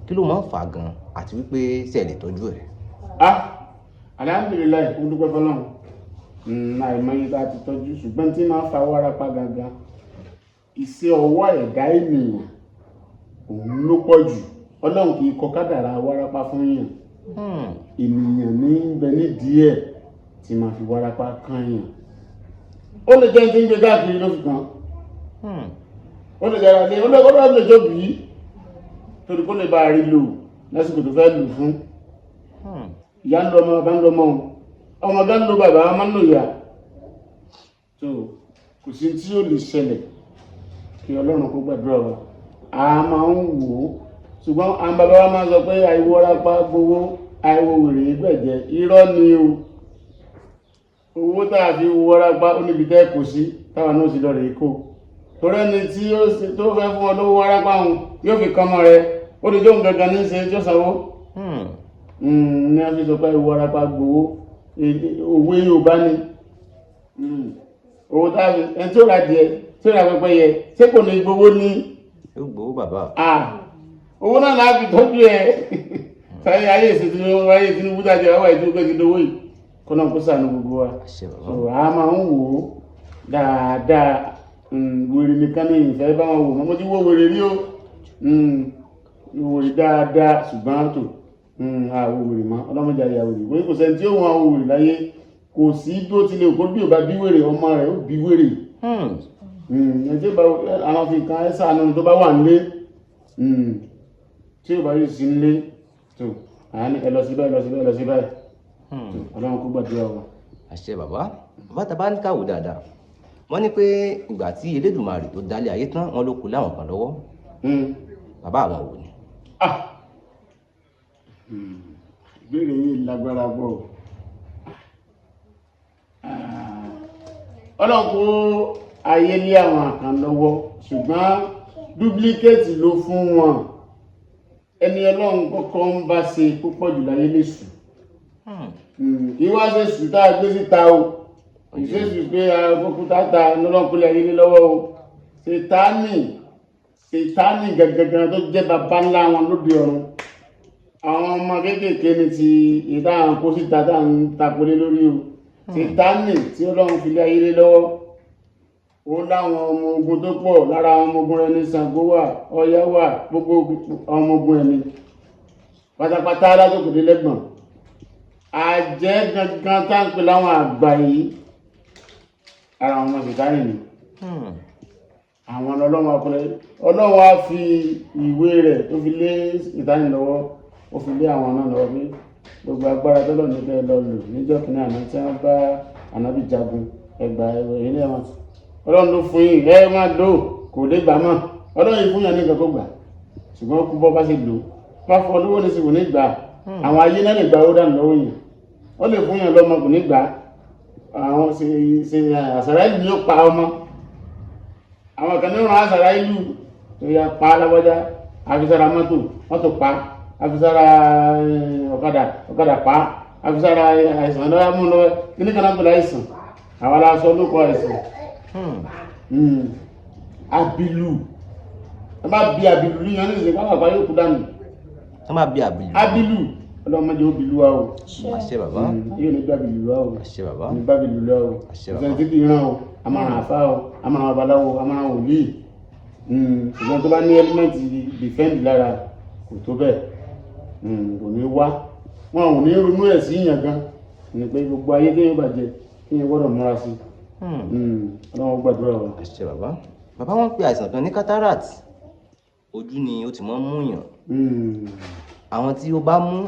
kí ló máa ń fà á gan àti wípé ṣe lè tọ́jú ẹ̀. alhamdulilayi ó dúpẹ́ fọlọ́run àìmọye tá a ti tọ́jú ṣùgbọ́n tí máa ń fa wárápá gangan iṣẹ́ ọwọ́ ẹ̀dá ènìyàn òun ló pọ̀ jù Ọlọ́run kì í kọ kádàrá wárápá fún yàn ènìyàn ní bẹ ní díẹ̀ tí máa fi wárápá kàn yàn ó lè jẹ́ ní tí ń gbé káàkiri lóṣù kan ó lè jẹ́ àti ó lè jọ bìí torí kó lè bá a rí lò lásìkò tó fẹ́ lò fún ìyá ń lọ ọmọ bàbá ń lọ ọmọ ọmọ bá ń lo bàbá wọn máa ń lò ìyá tó kò sí tí ó lè ṣẹlẹ̀ kí Ọlọ́run kó gbàdúrà wa a máa ń wò ó ṣùgbọ́n àwọn bàbá wa máa ń sọ pé àìwọ́rápá gbowó àìwò wèrè gbẹ̀jẹ̀ irọ́ ni o owó tá a fi wọ́rápá ó níbi tẹ́ kò sí táwọn náà sì lọ rèé kó torí ẹni tí tó fẹ́ fún ọ lówó wárápá òun yóò fi kọ́mọ rẹ ó lè jóun gangan ní ṣe tí ó sanwó ní a fi sọ pé ìwọ́rápá gbowó òwe Yorùbá ni owó tá a fi ẹni tí ó ra díẹ̀ tí ó ra pẹ́pẹ́yẹ ṣé kò ní gbowó ní. yóò gbowó bàbá. owó náà láti tọ́jú ẹ̀ sáyé ayé ìṣètò ayé Tinubu dájú àwọn ìdúró pé kí lówó yìí kó náà kó sànù gbogbo wa a máa ń wò ó dáadáa wèrè nìkan ní ìfẹ́ bá wọn wò mo ti wó wèrè rí o wèrè dáadáa ṣùgbọ́n tó àwọ̀ wèrè mọ́ ọlọ́mọdé àyà wèrè wọ́n kò sẹ́ni tí ó wọn àwọ̀ wèrè láyé kò sí bí ó ti lè kó bí ò bá bí wèrè ọmọ rẹ̀ ó bí wèrè ẹjẹ́ bá àwọn fi kan ẹ́sà náà tó bá wà nílé tí ò bá yìí sí nílé tó àyàní ẹ lọ sí báyìí lọ sí báyìí lọ sí báyìí Ọlọ́run kó gbàdúrà wa. àṣẹ bàbá bàbá tàbá ní káwò dáadáa wọ́n ní pé ìgbà tí Elédùmarè tó dálé ayé tán wọ́n ló kù láwọn kan lọ́wọ́ bàbá àwọn wò ni. ìbéèrè yìí lágbára bọ̀ Ọlọ́run kó ayé lé àwọn kan lọ́wọ́ ṣùgbọ́n duplicate ló fún wọn ẹni Ọlọ́run kọ́kọ́ ń bá ṣe púpọ̀ jù láyé lè sùn ìwá ṣe sùn tá a gbé síta o ìṣesù pé àkókòtà ta lọ́lọ́kùnrin ayé lé lọ́wọ́ o Sátánì gẹ́gẹ́gẹ́ tó jẹ́ bàbá ńlá wọn lóde ọ̀run àwọn ọmọ kéékèèké ní ti ìdáhùn kó síta tá à ń tapolé lórí o Sátánì tí Ọlọ́run fi lé ayé lé lọ́wọ́ ó láwọn ọmọ ogun tó pọ̀ lára àwọn ọmọ ogun rẹ̀ ní Ṣàngó wà Ọya wà gbogbo ọmọ ogun ẹni pátápátá látòkòdé lẹ́gbọ̀n àjẹ́ gangan tá ń pè láwọn àgbà yìí ara àwọn ọmọ Sátánì ni àwọn Ọlọ́run á fi ìwé rẹ̀ tó fi lé Sátánì lọ́wọ́ ó fi lé àwọn náà lọ́wọ́ pé gbogbo agbára tọ́lọ̀ ní kẹ́ lọ lò níjọ́ kìíní àná tí wọ́n bá ànábì jagun ẹgbà ẹ̀rọ ilé wọn ọlọ́run ló fún yín ẹ máa lò kò lè gbà mọ́ ọlọ́run yìí fún yàn ní nǹkan tó gbà ṣùgbọ́n kú bọ́ bá ṣe lò bá fọ lówó ní sìnkú nígbà àwọn ayé náà lè gba owó dànù lọ́wọ́ yàn ó lè fún yàn lọ́mọ kò nígbà àwọn ṣe àṣàrà ìlú yóò pa ọmọ àwọn kan ní wọn àṣàrà ìlú tó yà pa alábọ́já àfisára mọ́tò pa àfisára ọ̀kadà pa àfisára àìsàn lọ́wọ́ mú lọ́wọ́ kí ní kan náà pẹ̀lú àìsàn àwọn aláṣọ ló kọ àìsàn abilu ẹ má bí abilu ní yan ní ìsìn pápá yóò kú dànù ẹ má bí abilu ọlọ́mọdé òbílú wa o àṣẹ bàbá yóò ní bábìlú wa o àṣẹ bàbá ní bábìlú wa o ìṣẹ̀lẹ̀ tí kì í ràn o amáràn àfá o amáràn babaláwo amáràn wòlíì ṣùgbọ́n tó bá ní ẹ́límẹ́ǹtì dìfẹ́ǹdì lára kò tó bẹ́ẹ̀ kò ní wá wọn ò ní ronú ẹ̀ sí ìyàn gan ní pé gbogbo ayé téèyàn bàjẹ́ kéèyàn gbọ́dọ̀ múra sí ọlọ́wọ́ gbàdúrà wa. àṣẹ bàbá bàbá wọn pe àìsàn kan ní cataract ojú ni ó ti mọ́ mú yàn àwọn tí ó bá mú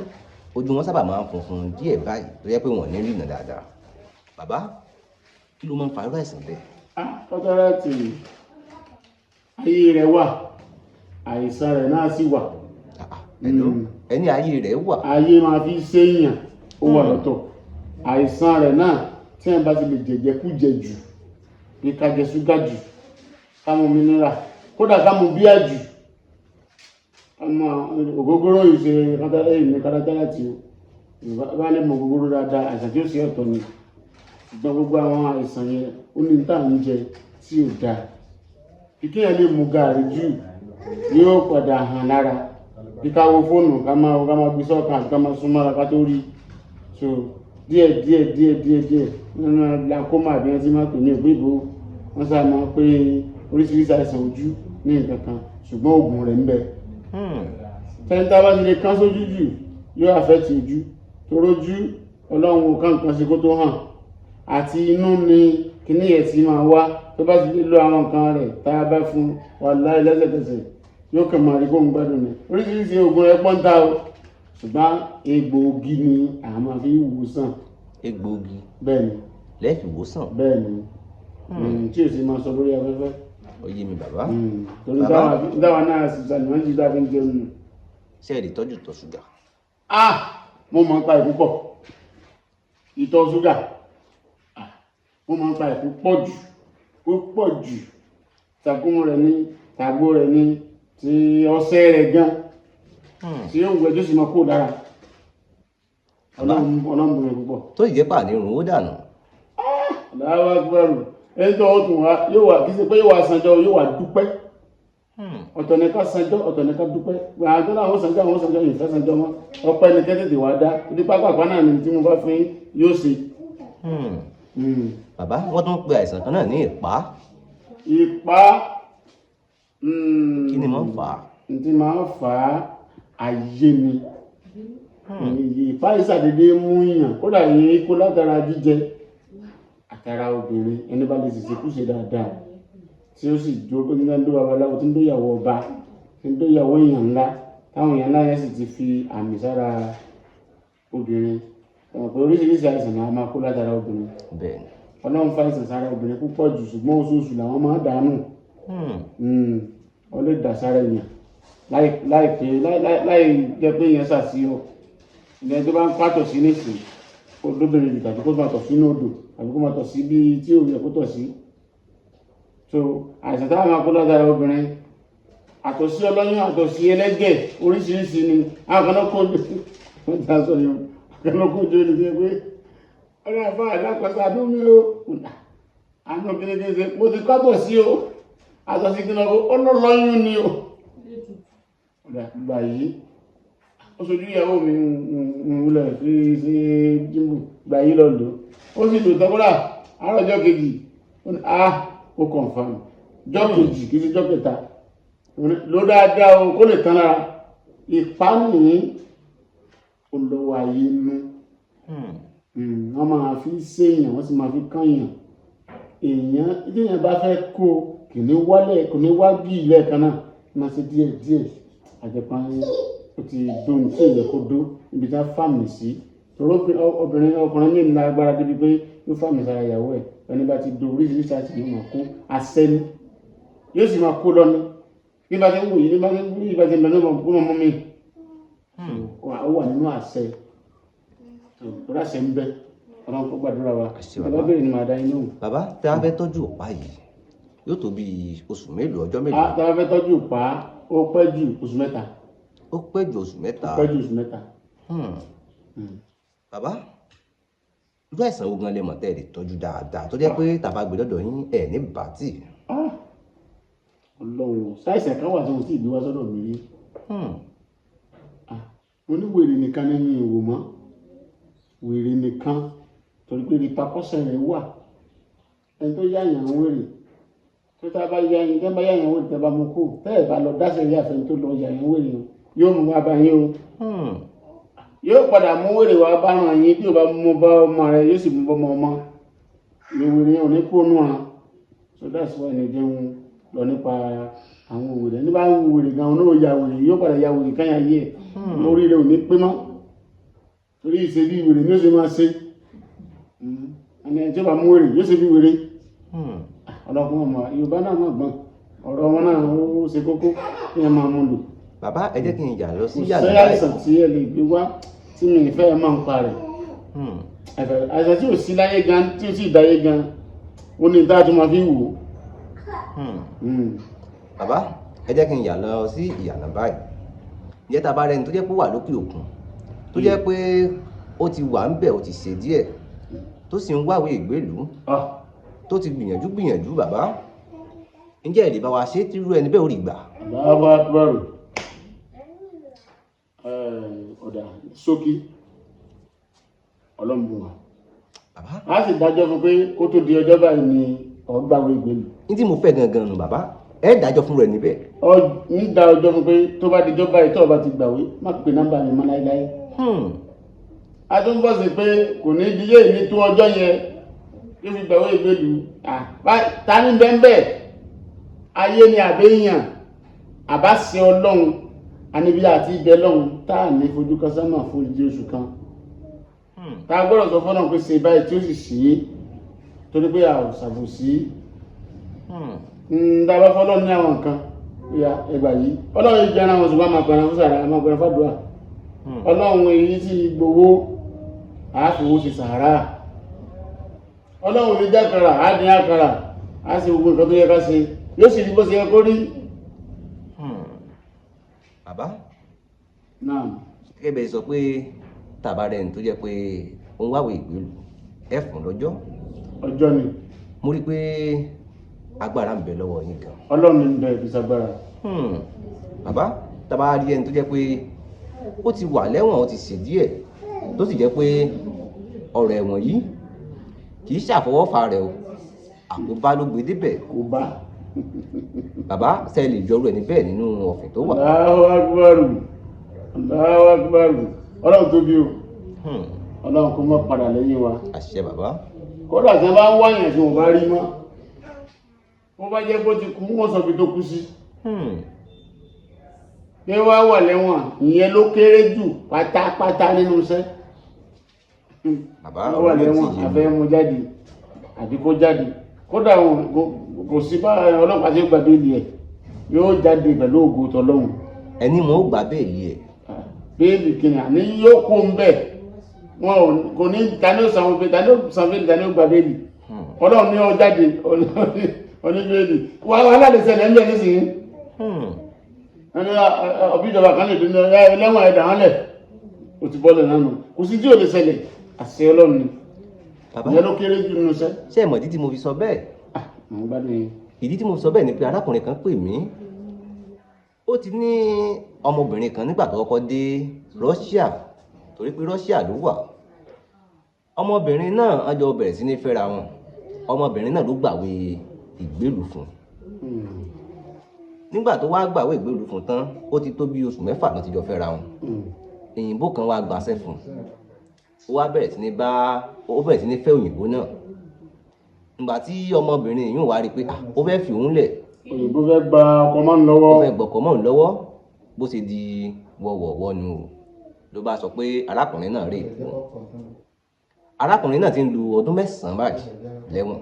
ojú wọn sábà máa ń funfun díẹ̀ báyìí tó yẹ pé wọn ò ní rìnà dáadáa bàbá kí ló máa ń fa irú àìsàn bẹ́ẹ̀. cataract ayé rẹ̀ wà àìsàn rẹ̀ náà sì wà. ẹni ayé rẹ̀ wà. ayé máa fi ṣèyàn ó wà lọ́tọ̀ àìsàn rẹ̀ náà tí wọn bá ti lè jẹjẹkújẹ jù bí ká jẹ ṣúgà jù ká mu mineral kódà ká mu bíà jù ọmọ ògógóró yìí ṣe kátàkárà tí o bá lè mọ ògógóró dáadáa àìsàn tí ó ṣe ọ̀tọ̀ ni ṣùgbọ́n gbogbo àwọn àìsàn yẹn ó ní tá à ń jẹ tí ò dáa kíkẹ́ yẹn lè mu gààrí jù yóò padà hàn lára bí ká wo fóònù ká máa gbé sọ́ọ̀kan ká máa súnmọ́ra ká tó rí so díẹ̀ nínú glaucoma àbí wọn ti máa pè ní ògbébó wọn sáà máa pé oríṣiríṣi àìsàn ojú ní nǹkan kan ṣùgbọ́n oògùn rẹ̀ ń bẹ. tẹ́ńtà bá ti lè kán sójú jù yóò àfẹ́tì ojú torójú ọlọ́run kan nǹkan ṣe kó tó hàn àti inú ni kíní ẹ̀ ti máa wá tó bá ti lè lo àwọn nǹkan rẹ̀ tá a bá fún wàláhì lẹ́sẹ̀kẹsẹ̀ yóò kàn máa rí bóun gbádùn ni oríṣiríṣi oògùn rẹ̀ pọ́ńtà o ṣùgbọ́n egbòogi ni àwọn máa fi wòsàn. egbòogi bẹ́ẹ̀ni lẹ́ẹ̀fì wòsàn. bẹ́ẹ̀ni tí o sì máa sọ lórí afẹ́fẹ́. ó yé mi bàbá. torí dáwà náà sì sàlùmọ́ jù dábí ń jẹun nù. ṣé ẹ lè tọ́jú ìtọ̀ ṣúgà. mo mọ̀ nípa ìkú pọ̀ ìtọ̀ ṣúgà mo mọ̀ nípa ìkú pọ̀ jù tàkùn rẹ̀ ní tàgbó rẹ̀ ní ti ọṣẹ rẹ̀ gan tí yóò gbẹjọ́ sí máa kó dára ọlọ́run rẹ̀ púpọ̀. tó ìjẹ́pà ní irun ó dànù. aláwọ̀ agbẹ́rù ẹni tó ọ̀tún wa yóò wà kí sí pé yóò wà sanjọ́ yóò wà dúpẹ́ ọ̀tọ̀ ní ká sanjọ́ ọ̀tọ̀ ní ká dúpẹ́ àjọ náà wọ́n sanjọ́ ìfẹ́ sanjọ́ mọ́ ọpẹ́ ní kẹ́tẹ̀tẹ̀ wá dá ibi pápá náà ni tí mo bá fi yóò ṣe. bàbá wọ́n tún pe àìsàn kan náà ní ìpá. ìpá kí ni máa ń fà á. tí máa ń fà á ayé ni ìpá ìsàdédé mú yàn kódà yìí kó látara jíjẹ àtàrà obìnrin ẹni bá lè ṣiṣẹ́ kúṣe dáadáa tí ó sì dúró pé nígbà tó babaláwo tí ń dóyàwó ọba tí ń dóyàwó èèyàn ńlá táwọn èèyàn ńlá yẹn sì ti fi àmì sára obìnrin ọ̀pọ̀ pé oríṣiríṣi àìsàn náà máa kó látara obìnrin ọlọ́run fa àìsàn sára obìnrin púpọ̀ jù ṣùgbọ́n oṣooṣù làwọn máa dànù ọ lè dà sára èèyàn láì jẹ́ pé èèyàn ṣàṣìyọ ìgbà tó bá ń pàtọ̀ sí nísìnyí kó lóbìnrin jù tàbí kó máa tọ̀ sínú odò tàbí kó máa tọ̀ sí bí tí ò yẹ kó tọ̀ sí. so àìsàn táwọn máa kó látara obìnrin àtọ̀sí ọlọ́yún àtọ̀sí ẹlẹ́gẹ̀ oríṣiríṣi ni àwọn kan náà kó ojú wọ́n ti sọ yẹn kan náà kó ojú ẹni tó yẹ pé ọ̀rẹ́ àbá àdákọ̀ọ́sí àdúmí o àánú kìnìkìnì ṣe mo ti kọ́ sí o àtọ̀sí kìnìkìnì ọlọ́lọ́yún ni o gbà yìí ó sojú ìyàwó mi wúlẹ̀ sí jímbù gbà yí lọ́dọ̀ ó sì lò tọ́kọ́lá àárọ̀jọ́ kejì ó confirm jọ́ kejì kìí sí jọ́ kẹta ló dáadáa o kó lè tán lára ìpánì olówó ayé nú wọ́n máa fi ṣèyàn wọ́n sì máa fi kányàn èèyàn bá fẹ́ kó kì ní wálẹ̀ kò ní wá bí ilẹ̀ kan náà máa ṣe díẹ̀ àjẹpá ó ti dóhun tí èyẹ kó dó ibi tá fàmì sí obìnrin ọkùnrin ní ìlà agbára débi pé yóò fàmì sára ìyàwó ẹ̀ ẹni bá ti do oríṣiríṣi àti yóò máa kó àṣẹ ni yóò sì máa kó lọ ní bí bá ti ń wò yìí bá ti ń wò yìí bá ti ń lọ ní ọmọ mú mi ó wà nínú àṣẹ tó láṣẹ ń bẹ ọlọ́run kó gbàdúrà wa bàbá bèrè ni màá dá inú. bàbá tí a fẹ́ tọ́jú ọ̀pá yìí yóò tó bí oṣù mélòó ọjọ́ mélòó. tí a fẹ́ tọ́jú ọ̀pá ó pẹ́ jù oṣù mẹ́ta. ó pẹ́ jù oṣù mẹ́ta. ó pẹ́ jù oṣù mẹ́ta. bàbá irú àìsàn wo gan lè mọ̀ tẹ́ ẹ̀ lè tọ́jú dáadáa tó jẹ́ pé tàbá gbé lọ́dọ̀ yín ẹ̀ ní bàtì. ọlọ́run ṣàìsàn kan wà tí mo sì gbé wá sọ́dọ̀ mi rí. mo ní wèrè nìkan nínú ìwò mọ́ wèrè nìkan torí pé ìpakọ́sẹ̀ rẹ̀ wà ẹni tó yáyàn wèrè tó tá a bá yáyàn tẹ́ bá yáyàn wèrè tẹ́ bá mú kó tẹ́ ẹ̀ bá lọ dáṣẹ́ ilé àfẹ́ tó lọ yáyàn wèrè yóò mú wá bá yín o yóò padà mú wèrè wá bá ràn yín tí o bá mú bá ọmọ rẹ yóò sì mú bọ́ ọmọ ní wèrè yẹn ò ní kó nù hàn so that's why ẹni jẹun lọ nípa àwọn wèrè ní bá ń wo wèrè gan-an náà ya wèrè yóò padà ya wèrè káyà yé ẹ̀ lórí rẹ ò ní pé mọ́ torí ìṣe bí wèrè ní ó ṣe máa ṣe ẹni tí ó bá mú wèrè yóò ṣe bí wèrè ọlọ́kùnrin ọmọ Yorùbá náà mọ̀ gbọ́n ọ̀rọ̀ wọn náà ó ṣe kókó kí ẹ máa mú lò. bàbá ẹ jẹ́ kí n yà lọ sí yàrá báyìí. kò sí àìsàn tí ẹ lè gbé wá tí mi ìfẹ́ ẹ máa ń pa rẹ̀ àìsàn tí ò sí láyé gan tí ò sì dáyé gan ó ní ìta tó máa fi wò ó. bàbá ẹ jẹ́ kí n yà lọ sí ìyànà báyìí ìyẹn tá a bá rẹni tó jẹ́ pé wà lókè òkun tó jẹ́ pé ó ti wà ń bẹ̀ ó ti ṣe díẹ̀ tó sì ń wáwé ìgbélùú tó ti gbìyànjú bàbá ǹjẹ́ ẹ lè bá wa ṣe tírú ẹni bẹ́ẹ̀ ò rí gbà. bàbá bàrù ọ̀dà ṣókí ọlọ́mùbùn wa a sì dájọ́ fún pé kó tó di ọjọ́ báyìí ni ọgbàwé ìgbélùú. ní tí mo fẹ́ gangan nù bàbá ẹ dájọ́ fún rẹ̀ níbẹ̀. ń da ọjọ́ fún pé tó bá di ọjọ́ báyìí tó o bá ti gbàwé má pe nọ́mbà mi mọ́ láéláé. a tún bọ̀ sí pé kò ní di yé ní tó ọjọ́ yẹn yóò fi gbàwé ìgbélùú. ta ni bẹ́ẹ̀ ayé ni àbẹ́yàn àbá sin ọlọ́run àníbi àti ibẹ̀ lọ́run tá à ní fojú kan sánmà fún ìdí oṣù kan tá a gbọ́dọ̀ sọ fọ́nà pé ṣe báyìí tí ó sì sí torí pé a ò ṣàbòsí dábàá fọ́lọ́ ní àwọn nǹkan ìyá ẹgbà yìí ọlọ́run yìí jẹ́ra wọn ṣùgbọ́n máa pẹ̀rẹ̀ fún sàrà máa pẹ̀rẹ̀ fàdúrà ọlọ́run èyí tí gbowó àáfowó ti sàárà ọlọ́run lè jákàrà á dín àkàrà á sì gbogbo nǹkan tó yẹ ká ṣe yóò sì rí bó ṣe yẹ kó rí. bàbá náà gẹ́gẹ́ bẹ́ẹ̀ sọ pé tàbá rẹ̀ ní tó jẹ́ pé òun wáwé ìgbélùú ẹ fún lọ́jọ́. ọjọ́ ni. mo rí i pé agbára ń bẹ lọ́wọ́ yín gan. ọlọ́run ń bẹ ìfisagbára. bàbá tàbá rí ẹni tó jẹ́ pé ó ti wà lẹ́wọ̀n ó ti ṣe díẹ̀ tó sì jẹ́ pé ọ̀rọ̀ ẹ̀wọ̀n yìí kì í ṣàfọwọ́fà rẹ̀ o àkóbá ló gbé débẹ̀. kò bá. bàbá ṣe lè jọrú ẹni bẹ́ẹ̀ nínú ọ̀fìn tó wà. Allahu Akbar Allahu Akbar ọlọ́run tóbi o ọlọ́run kó má padà lẹ́yìn wa. àṣẹ bàbá. kódà tí wọ́n bá ń wáyàn tí wọ́n bá rí mọ́ wọ́n bá jẹ́ bó ti kú wọ́n sọ bí tó kú sí. pé wá wà lẹ́wọ̀n ìyẹn ló kéré jù pátápátá nínú iṣẹ́. bàbá wọ́n wà lẹ́wọ̀n àfẹ́ mú jáde àbí kó jáde kódà kò sí bá ọlọ́pàá tí ó gba béèlì ẹ̀ yóò jáde pẹ̀lú ògo tọlọ́hun. ẹni mo gbà béèlì ẹ̀. béèlì kìnnì àní yóò kó ń bẹ̀ wọn kò ní tani ó sanwó béèlì tani ó san béèlì tani ó gba béèlì ọlọ́run ní ọ jáde oní béèlì wàhálà lè ṣẹlẹ̀ ńbẹ̀ nísìnyí. ẹni ọbí ìjọba kan lè dúró ẹlẹ́wọ̀n ẹ̀dá wọn lẹ̀ o ti bọ́lẹ̀ nánu kò sí tí ò lè ṣẹlẹ̀ àṣẹ ọlọ́run ni ìyẹn ló kéré jù nínú iṣẹ́. ṣé ẹ mọ̀ ìdí tí mo fi sọ bẹ́ẹ̀. ìdí tí mo fi sọ bẹ́ẹ̀ ni pé arákùnrin kan pè mí ó ti ní ọmọbìnrin kan nígbà tó kọ́kọ́ dé Russia torí pé Russia ló wà ọmọbìnrin náà á jọ bẹ̀rẹ̀ sí ní fẹ́ra wọn ọmọbìnrin náà ló gbàwé ìgbélùú fún nígbà tó wá gbàwé ìgbélùú fún tán ó ti tó bí oṣù mẹ́fà ló ti jọ fẹ́ra wọn òyìnbó kan wá gbàṣẹ́ fún ó wá bẹ̀rẹ̀ sí ní fẹ́ òyìnbó náà nígbà tí ọmọbìnrin yìí wá rí i pé ó fẹ́ fi òun lẹ̀ òyìnbó fẹ́ gba ọkọ mọ́ ń lọ́wọ́ ó fẹ́ gbọ́kọ mọ́ ń lọ́wọ́ bó ṣe di wọ̀wọ̀wọ́ nu o ló bá sọ pé arákùnrin náà rèé kú. Arákùnrin náà ti ń lu ọdún 9 báyìí lẹ́wọ̀n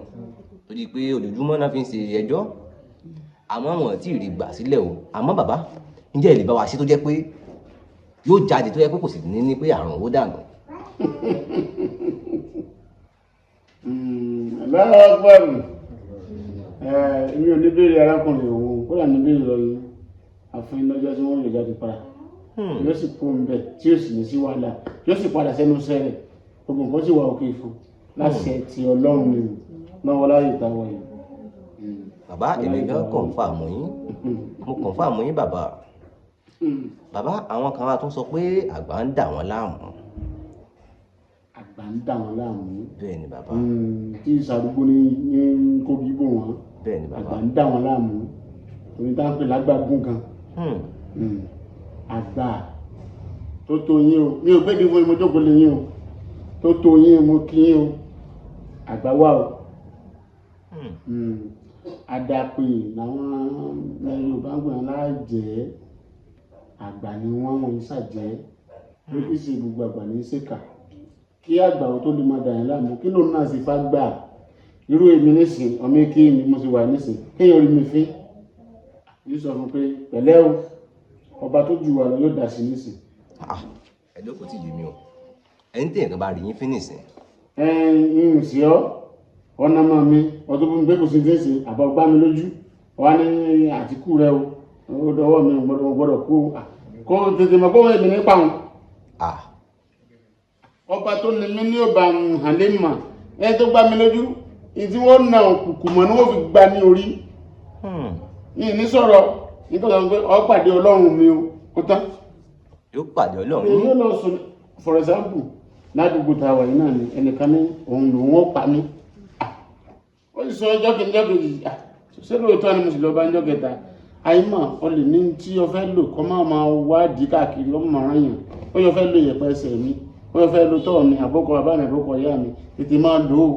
tó di pé ojoojúmọ́ náà fi ń ṣe ẹjọ́ àmọ́ wọn tí ì rí gbà sílẹ̀ o. Àmọ́ bàbá ǹjẹ́ ẹ lè bá wa ṣe tó jẹ́ pé yóò jáde tó jẹ́ pé kò sì ní pé àrùn owó dànù. lọ́wọ́ gbọ́rù èmi ò ní béèrè arákùnrin òun kó là ní béèrè lọ yìí àfihàn lọ́jọ́ tí wọ́n lè jáde para yóò sì kó ń bẹ̀ tí yóò sì ní sí wàhálà yóò sì padà sẹ́nu sẹ́rẹ̀ gbogbo nǹkan sì wà òkè fún láti ẹ̀ ti ọlọ́run ni lọ́wọ́ láyé ìtawọ̀ yìí. Bàbá èmi gan kọ̀ǹfàmù yín mo kọ̀ǹfàmù yín bàbá. Bàbá àwọn kan wá tún sọ pé àgbà ń dà wọ́n láàmú. Àgbà ń dà wọ́n láàmú. Bẹ́ẹ̀ ni bàbá. Tí ìsàdúgbò ní kó bíbò wọn. Bẹ́ẹ̀ ni bàbá. Àgbà ń dà wọ́n láàmú. Oní tá ń pè lágbàgún kan. Àgbà tó tó yín o mi ò gbé ní fún mi mo jókòó lé yín o tó tó yín mo kí yín o àgbà wà o. Àdàpè làwọn Yorùbá ń gbọ́n láàjẹ́ àgbà ni wọ́n ṣàjẹ́ ló kì í ṣe gbogbo àgbà ní ṣèkà kí àgbà tó lè máa dà yín láàmú kí lóun náà sì fà gbà irú èmi nísìn ọmọ èké mi mo sì wà nísìn kéèyàn rí mi fín yóò sọ fún pé pẹ̀lẹ́ o ọba tó jù wà lọ yóò dà sí nísìn. ẹ lóko tí yèmí o ẹni tí èèyàn bá rí yín fín nísìn. ń sí ọ ọ̀nà mọ́ mi ọdún fún mi pé kò sí fèsì àbọ̀ gbá mi lójú wà ní àtìkù rẹ o ó dọwọ́ mi gbọ́dọ̀ kú kó tètè mọ̀ kó wọ́n èmi nípa wọn. ọba tó ní mí ní ọba hàlẹ́ mà ẹ tó gbá mi lójú ìdí wọ́n na òkùnkùn mọ̀ ni wọ́n fi gbá ní orí. ní ní sọ̀rọ̀ nítorí pé ọ pàdé ọlọ́run mi o kó tán. yóò pàdé ọlọ́run. èyí yóò lọ sọ for example ládùúgbò tá a wà yìí náà ni ẹnìkan ní òun lòun ó pa mí. ó sì sọ ọjọ́ kejì ṣé lóòótọ́ ni mo sì lọ bá ọjọ́ kẹta àìmọ̀ ọ lè ní tí o fẹ́ lò kọ́ máa wádìí káàkiri ọmọ màrán yàn ó yọ fẹ́ lò yẹ̀pẹ̀ ẹsẹ̀ mi ó yọ fẹ́ lò tọ́ mi àbókọ bàbá mi àbókọ ìyá mi tètè máa lò ó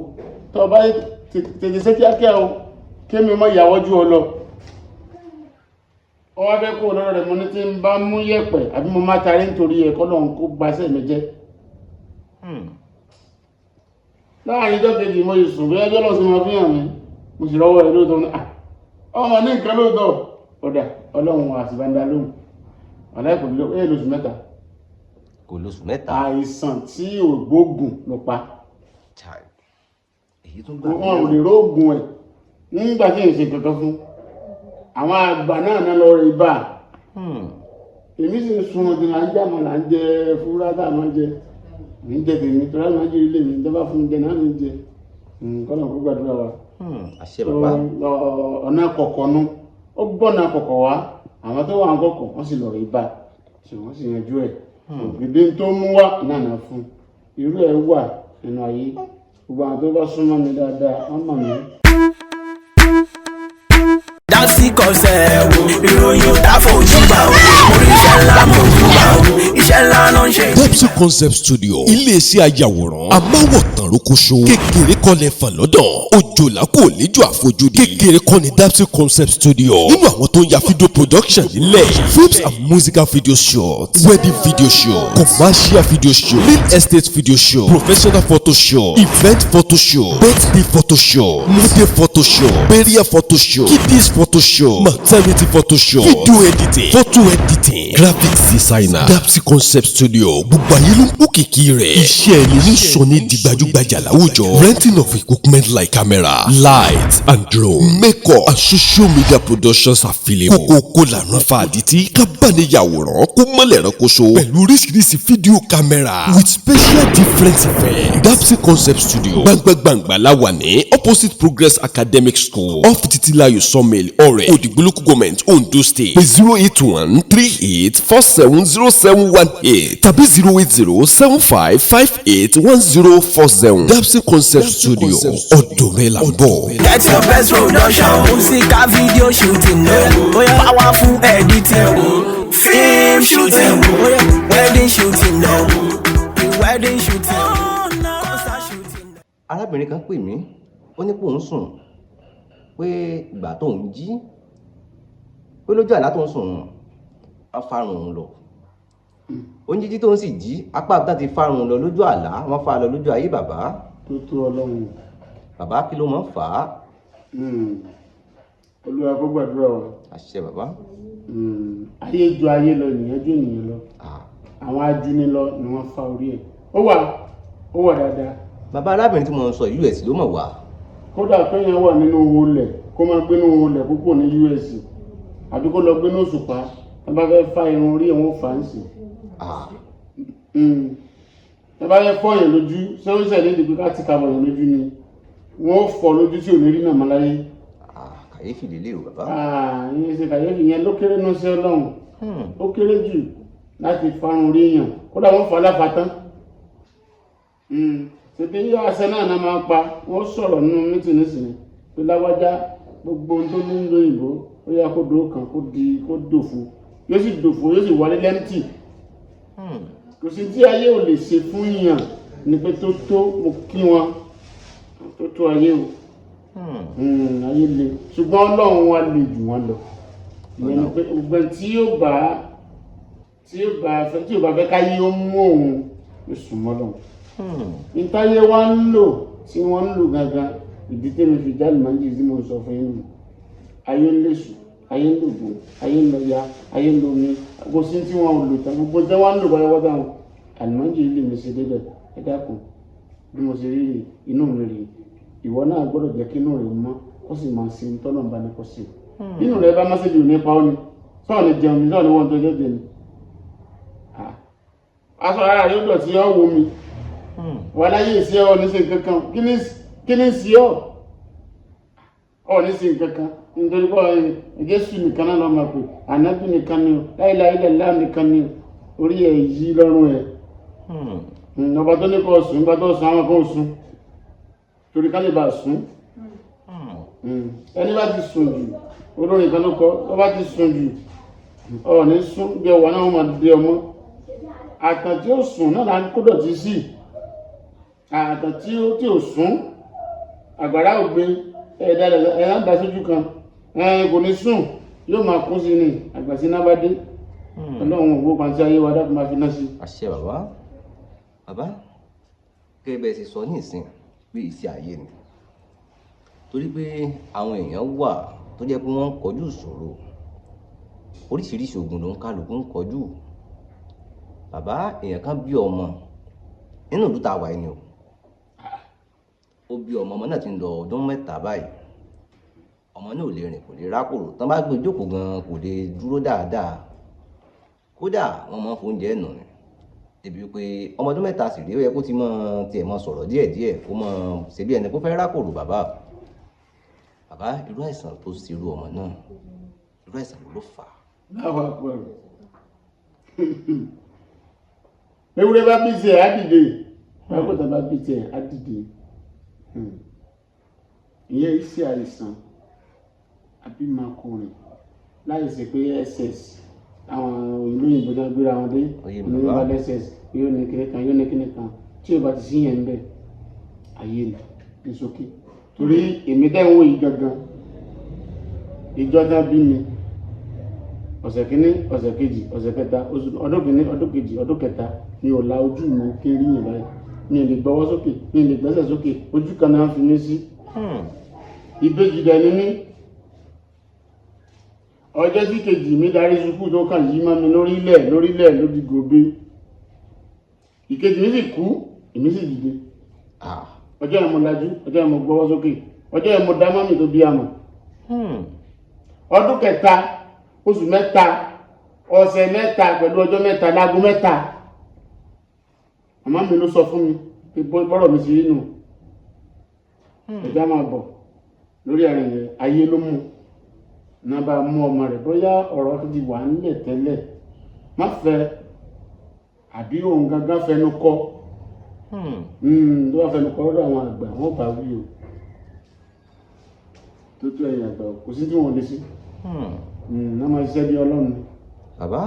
tọ́ ọ bá tètè ṣe kíákíá o kémi mọ́ ìyàwọ́jú ọ lọ. ó wá fẹ́ kó lọ́rọ̀ rẹ̀ mo ní tí ń bá mú yẹ̀pẹ̀ àbí mo máa tarí nítorí ẹ̀kọ́ lọ́hùn kó gbaṣẹ́ mi jẹ́. láàrin ìjọ kejì mo yìí sùn bí ẹjọ́ lọ sí wọn fi hàn mí mo sì rọ́wọ́ rẹ̀ lóòótọ́ ọmọ ní nǹkan lóòótọ́ ọ̀dà ọlọ́run àtìbáńdá lóhùn aláìkò lóṣù mẹ́ta. kò lóṣù mẹ́ta. àìsàn tí ò gbóògùn ló pa. èyí tún gbà. wọn ò lè róògùn ẹ̀ nígbà tí èsì kankan fún àwọn àgbà náà lọ rí bá èmi sì ń sun ọdún là ń jẹ àmọ́ là ń jẹ fúrá tá a máa jẹ mi ń jẹ tèmi tó láti máa jẹ ilé mi tó bá fún mi jẹ náà mi ń jẹ kọ́nà kó gbàdúrà wa. àṣẹ bàbá. ọ̀nà kọ̀ọ̀kan nú ó gbọ́nà kọ̀kọ̀ wá àwọn tó wà ń kọ̀kọ̀ wọ́n sì lọ rí bá tí wọ́n sì yanjú ẹ̀ ògidì tó mú wá nànà fún irú ẹ̀ wà nínú ayé gbogbo àwọn tó bá súnmọ́ mi dáadáa wọ́n mọ̀ mí. Dapsy Concept ìròyìn ò dáfojú bá o orí iṣẹ́ ńlá mo jù bá o iṣẹ́ ńlá náà ń ṣe. Dapsy Concept Studio iléeṣẹ́ ayàwòrán amáwọ̀tàn rókóṣó kékeré kọ́lẹ̀ fàlọ́dàn òjòlá kò léjò àfojúdi kékeré kọ́ ni Dapsy Concept Studio nínú àwọn tó ń ya fídíò production nílẹ̀ films and musical video shots wedding video show commercial video show real estate video show professional photo show event photo show birthday photo show model photo show burial photo show kiddies photo show maternity photo show video editing photo editing graphics designer Dapsy Concept Studio gbogbo ayé ló ń kó kìkì rẹ̀ iṣẹ́ ẹni ló sọ ní di gbajúgbajà láwùjọ renting of equipment like camera light and drone makeup and social media productions available kókó lànà fàdítì kábàániyàwòrán kó mọ́lẹ̀ rẹ́kọ̀ṣọ́ pẹ̀lú oríṣiríṣi fídíò camera with special different effects Dapsy Concept Studio gbàngbàngbà la wà ní opposite Progress Academic School off Titilayo Sawmill ọ̀rẹ́ Òdìgbòlùkù Government Ondo State pé 08138470718 tàbí 08075581040 Dapsy Concept Studio ọ̀dọ̀ rẹ̀ là ń bọ̀. Get your best production musical video shooting powerful editing film shooting wedding shooting wedding shooting concert shooting. arábìnrin kan pè mí ó ní pé òun sùn pé ìgbà tóun jí pé lójú àlá tóun sùn á farun òun lọ oúnjíjí tó ń sì jí apá àbúdá ti fárun lọ lójú àlá wọ́n fa lọ lójú ayé bàbá. tó tó Ọlọ́run. Bàbá kí ló máa ń fà á? Olúwa kó gbàdúrà wa. Àṣẹ bàbá. Ayé ju ayé lọ, ènìyàn ju ènìyàn lọ. Àwọn ajúnilọ ni wọ́n fa orí ẹ̀. Ó wà dáadáa. Bàbá arábìnrin tí mo ń sọ US ló mọ̀ wá. Kódà kéèyàn wà nínú owó lẹ̀ kó máa gbé nínú owó lẹ̀ púpọ̀ ní US àbí kó lọ gbé ní òṣùpá ẹ bá fẹ́ fa irun orí ẹ̀ wọ́n fà á sí. Ẹ bá fẹ́ fọ́ yẹn lójú ṣé ó ṣẹlẹ̀ ìdìbò ká ti kàbọ̀ yẹn lójú ni wọ́n fọ́ lójú tí ò ní rí náà máa láyé. Kàyéfì lélẹ̀ o bàbá. Ìyẹn ṣe kàyéfì yẹn ló kéré náà sí Ọlọ́run ó kéré jù láti farun orí èèyàn kódà wọ́n fà á láfa tán. Ṣètò yíyá aṣẹ náà náà máa pa wọ́n sọ̀rọ̀ nínú mítì nísìnyí pé láwájá gbogbo ohun tó ní lóyìnbó ó yá kó dòó kan kó dòfo yóò sì dòfo yóò sì wọlé lẹ́mtì. Kò sí tí ayé ò lè ṣe fún yàn ní pé tó mo kí wọn tó ayé o. Ayé le ṣùgbọ́n Ọlọ́run wa le jù wọ́n lọ. Ìyẹn ni pé gbogbo tí yóò bá fẹ́ káyé ó mú òun ló sùn mọ́ lọ́wọ́. Ìtayé wa ń lò tí wọ́n ń lò gangan ìdí tèmi fi jáde máa ń jì tí mo sọ fún yín nù. Ayé ń lèṣù, ayé ń lògùn, ayé ń lọ́ya, ayé ń lomi, kò sí tí wọ́n ò lò tán gbogbo tí wọ́n ń lò pátápátá wọn. Àlùmọ́jì ilé mi ṣe débẹ̀ ẹ dákun bí mo ṣe rí inú mi rèé ìwọ náà gbọ́dọ̀ jẹ́ kí inú rẹ̀ mọ́ ó sì máa ṣe ń tọ́nà bá ní kó ṣe. Nínú rẹ̀ bá má ṣe lè nípa ó ní sọ́ọ̀ ní jẹun ní sọ́ọ̀ ní wọ́n tó jẹ́ jẹ ni. Aṣọ ara rẹ̀ ó dọ̀tí ọ́ wo mi wà láyé ìṣe ọ ní ṣe nǹkankan kí ní sí ọ ní ṣe nǹkankan nítorí pé Jésù nìkan náà lọ máa pè ànábì nìkan ni o láìláìlá nìkan ni orí ẹ̀ yí lọ́rùn ẹ̀. Ọba tó ní kọ́ sùn nígbà tó sùn àwọn kan sùn torí ká lè bá sùn. Ẹni bá ti sùn jù olórin kan ló kọ ọ bá ti sùn jù ọ ní sùn bí ọwọ́ náà wọ́n máa dé ọmọ àtàn tí ó sùn náà là ń kó dọ̀tí sí àtàn tí ó sùn àgbàrá ògbé ẹ̀dá dá sójú kan kò ní sùn yóò máa kún sí ni àgbàsí náà bá dé Ọlọ́run ògbó pàǹtí ayé wa dákun máa fi ná sí. Àṣẹ bàbá. Bàbá kẹ́ bẹ́ẹ̀ ṣe sọ ní ìsìn pé ìṣe ayé ni torí pé àwọn èèyàn wà tó jẹ́ pé wọ́n ń kọjú ìṣòro oríṣiríṣi ogun ló ń kálukú ń kọjú. Bàbá èèyàn kan bí ọmọ nínú ìlú tá a wà yìí ni o ó bí ọmọ náà ti ń lọ ọdún 3 báyìí ọmọ náà ò lè rìn kò lè rákòrò tán bá gbé jókòó gan kò lè dúró dáadáa kódà wọ́n máa ń fóúnjẹ nù ni débi pé ọmọ ọdún 3 sì rí ó yẹ kó ti tiẹ̀ mọ sọ̀rọ̀ díẹ̀díẹ̀ kó mọ ṣe bí ẹni kó fẹ́ rákòrò. Bàbá irú àìsàn tó ṣe irú ọmọ náà irú àìsàn ló fà á. Láwọn àpẹẹrẹ ewúrẹ́ bá bí tiẹ̀ á dìde àgùntàn bá bí tiẹ̀ á dìde. Ìyẹn iṣẹ́ àìsàn àbímọkùnrin láì ṣe pé SS àwọn olóyìnbó náà gbéra wọn dé olóyìnbó bá SS yóò ní kíní kan yóò ní kíní kan tí o bá ti sí yẹn ń bẹ ayé ní sókè torí èmi dẹ́ ń wò yìí gangan ìjọba bí mi ọ̀sẹ̀ kìíní ọ̀sẹ̀ kejì ọ̀sẹ̀ kẹta ọdún kìíní ọdún kejì ọdún kẹta mi ò la ojú mi kí n rí yẹn báyìí mi ò lè gbọ́wọ́ sókè mi ò lè gbẹ́sẹ̀ sókè ojú kan náà fi mí sí. Ìbejì dẹ̀ ni mí ọjọ́ tí kejì mi darí sukú tó kàn yí mọ́ mi lórílẹ̀ lórí gòbe ìkejì mi sì kú èmi sì dìde ọjọ́ yẹn mo lajú ọjọ́ yẹn mo gbọ́wọ́ sókè ọjọ́ yẹn mo dá mọ́mì tó bí àmọ́ ọdún kẹta oṣù 3 ọ̀sẹ̀ 3 pẹ̀lú ọjọ́ 3 láago 3 màmá mi ló sọ fún mi pé bọ́rọ̀ mi sì rí nù ẹ̀já máa bọ̀ lórí àrùn yẹn ayé ló mú náà bá mú ọmọ rẹ̀ bóyá ọ̀rọ̀ ti wà nílẹ̀ tẹ́lẹ̀ má fẹ́ àbí òun gangan fẹnu kọ́ tó bá fẹnu kọ́ lọ́dọ̀ àwọn àgbà wọ́n bá wí o tó tó ẹ̀yìn àgbà kò sí tí wọ́n lè sí náà máa ṣiṣẹ́ bí Ọlọ́run. Bàbá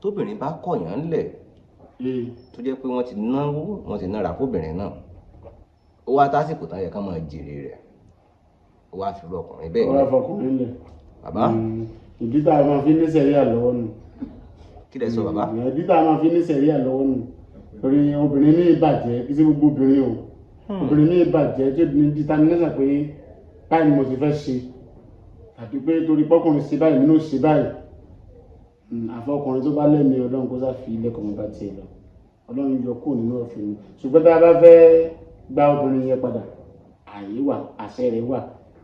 tóbìnrin bá kọ̀yàn ńlẹ̀ tó jẹ́ pé wọ́n ti náwó wọ́n ti nára fóbìnrin náà ó wá tásìkò tán yẹ ká máa jèrè rẹ̀ ó wá fi rú ọkùnrin bẹ́ẹ̀ ni. ó wá fọkùnrin lẹ̀. Bàbá ìdí tá a máa fi ní sẹ́ríà lọ́wọ́ nù. kí lẹ sọ bàbá. ẹbí tá a máa fi ní sẹ̀ríà lọ́wọ́ nù torí obìnrin ní ìbàjẹ́ kí sí gbogbo obìnrin o obìnrin ní ìbàjẹ́ tí ó ní determination pé báyìí ni mo ti fẹ́ ṣe àti pé torí pọ́kùnrin ṣe báyìí nínú ṣe báyìí àfọkùnrin tó bá lẹ́mìí ọlọ́run kó sáfi ilẹ̀kùn mọ́ bá tiẹ̀ lọ ọlọ́run yọ kúrò nínú òfin mi ṣùgbọ́n tá a bá fẹ́ gba obìnrin yẹn padà àyè wà àṣẹ rẹ̀ wà